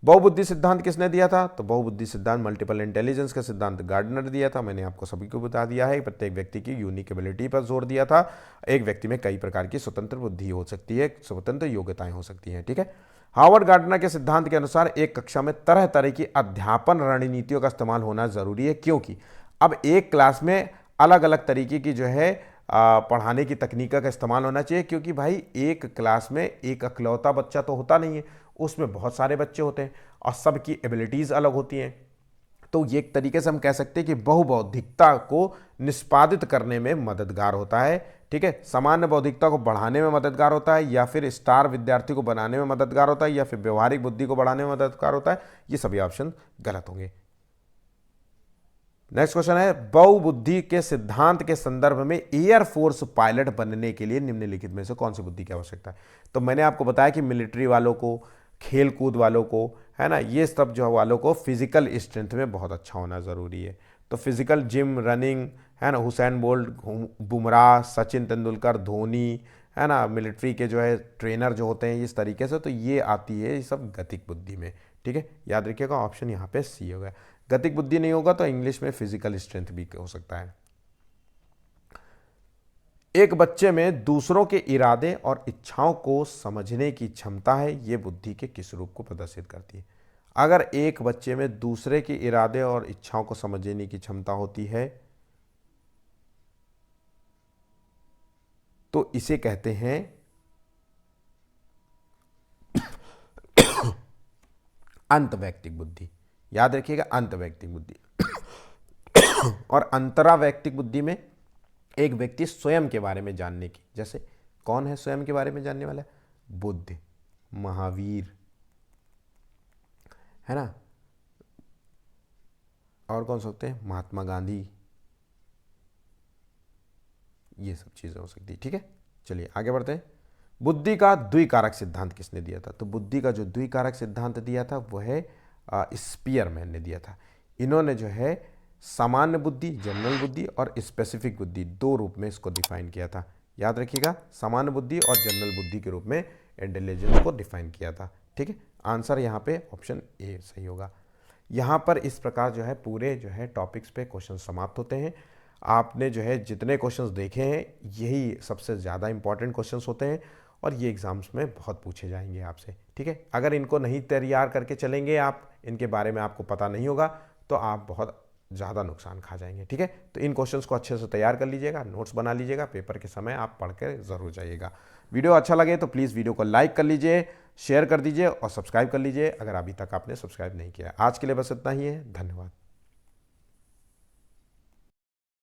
बहुबुद्धि सिद्धांत किसने दिया था? तो बहुबुद्धि सिद्धांत मल्टीपल इंटेलिजेंस का सिद्धांत गार्डनर दिया था। मैंने आपको सभी को बता दिया है। प्रत्येक व्यक्ति की यूनिक एबिलिटी पर जोर दिया था। एक व्यक्ति में कई प्रकार की स्वतंत्र बुद्धि हो सकती है, स्वतंत्र योग्यताएं हो सकती हैं। ठीक है। हार्वर्ड गार्डनर के सिद्धांत के अनुसार एक कक्षा में तरह तरह की अध्यापन रणनीतियों का इस्तेमाल होना जरूरी है, क्योंकि अब एक क्लास में अलग अलग तरीके की जो है पढ़ाने की तकनीक का इस्तेमाल होना चाहिए, क्योंकि भाई एक क्लास में एक अकलौता बच्चा तो होता नहीं है, उसमें बहुत सारे बच्चे होते हैं और सबकी एबिलिटीज़ अलग होती हैं। तो ये एक तरीके से हम कह सकते हैं कि बहुबौद्धिकता को निष्पादित करने में मददगार होता है। ठीक है। सामान्य बौद्धिकता को बढ़ाने में मददगार होता है, या फिर स्टार विद्यार्थी को बनाने में मददगार होता है, या फिर व्यवहारिक बुद्धि को बढ़ाने में मददगार होता है। ये सभी ऑप्शन गलत होंगे। नेक्स्ट क्वेश्चन है, बहुबुद्धि के सिद्धांत के संदर्भ में एयरफोर्स पायलट बनने के लिए निम्नलिखित में से कौन सी बुद्धि की आवश्यकता है? तो मैंने आपको बताया कि मिलिट्री वालों को, खेल कूद वालों को, है ना, ये सब जो वालों को फिजिकल स्ट्रेंथ में बहुत अच्छा होना ज़रूरी है। तो फिजिकल, जिम, रनिंग, है ना, हुसैन बोल्ट, बुमराह, सचिन तेंदुलकर, धोनी, है ना, मिलिट्री के जो है ट्रेनर जो होते हैं इस तरीके से, तो ये आती है ये सब गतिक बुद्धि में। ठीक है। याद रखिएगा ऑप्शन यहाँ पे सी होगा। गतिक बुद्धि नहीं होगा तो इंग्लिश में फिजिकल स्ट्रेंथ भी हो सकता है। एक बच्चे में दूसरों के इरादे और इच्छाओं को समझने की क्षमता है, यह बुद्धि के किस रूप को प्रदर्शित करती है? अगर एक बच्चे में दूसरे के इरादे और इच्छाओं को समझने की क्षमता होती है तो इसे कहते हैं अंतवैयक्तिक बुद्धि। याद रखिएगा अंतवैयक्तिक बुद्धि। और अंतरावैयक्तिक बुद्धि में एक व्यक्ति स्वयं के बारे में जानने की, जैसे कौन है स्वयं के बारे में जानने वाला? बुद्ध, महावीर, है ना, और कौन सकते हैं? महात्मा गांधी। ये सब चीजें हो सकती है। ठीक है। चलिए आगे बढ़ते हैं। बुद्धि का द्विकारक सिद्धांत किसने दिया था? तो बुद्धि का जो द्विकारक सिद्धांत दिया था वह है स्पीयरमैन ने दिया था। इन्होंने जो है सामान्य बुद्धि, जनरल बुद्धि और स्पेसिफिक बुद्धि, दो रूप में इसको डिफाइन किया था। याद रखिएगा, सामान्य बुद्धि और जनरल बुद्धि के रूप में इंटेलिजेंस को डिफाइन किया था। ठीक है। आंसर यहाँ पे ऑप्शन ए सही होगा। यहाँ पर इस प्रकार जो है पूरे जो है टॉपिक्स पे क्वेश्चन समाप्त होते हैं। आपने जो है जितने क्वेश्चंस देखे हैं यही सबसे ज़्यादा इंपॉर्टेंट क्वेश्चंस होते हैं और ये एग्जाम्स में बहुत पूछे जाएंगे आपसे। ठीक है। अगर इनको नहीं तैयार करके चलेंगे आप, इनके बारे में आपको पता नहीं होगा, तो आप बहुत ज़्यादा नुकसान खा जाएंगे। ठीक है। तो इन क्वेश्चंस को अच्छे से तैयार कर लीजिएगा, नोट्स बना लीजिएगा, पेपर के समय आप पढ़ के ज़रूर जाइएगा। वीडियो अच्छा लगे तो प्लीज़ वीडियो को लाइक कर लीजिए, शेयर कर दीजिए और सब्सक्राइब कर लीजिए अगर अभी तक आपने सब्सक्राइब नहीं किया। आज के लिए बस इतना ही है। धन्यवाद।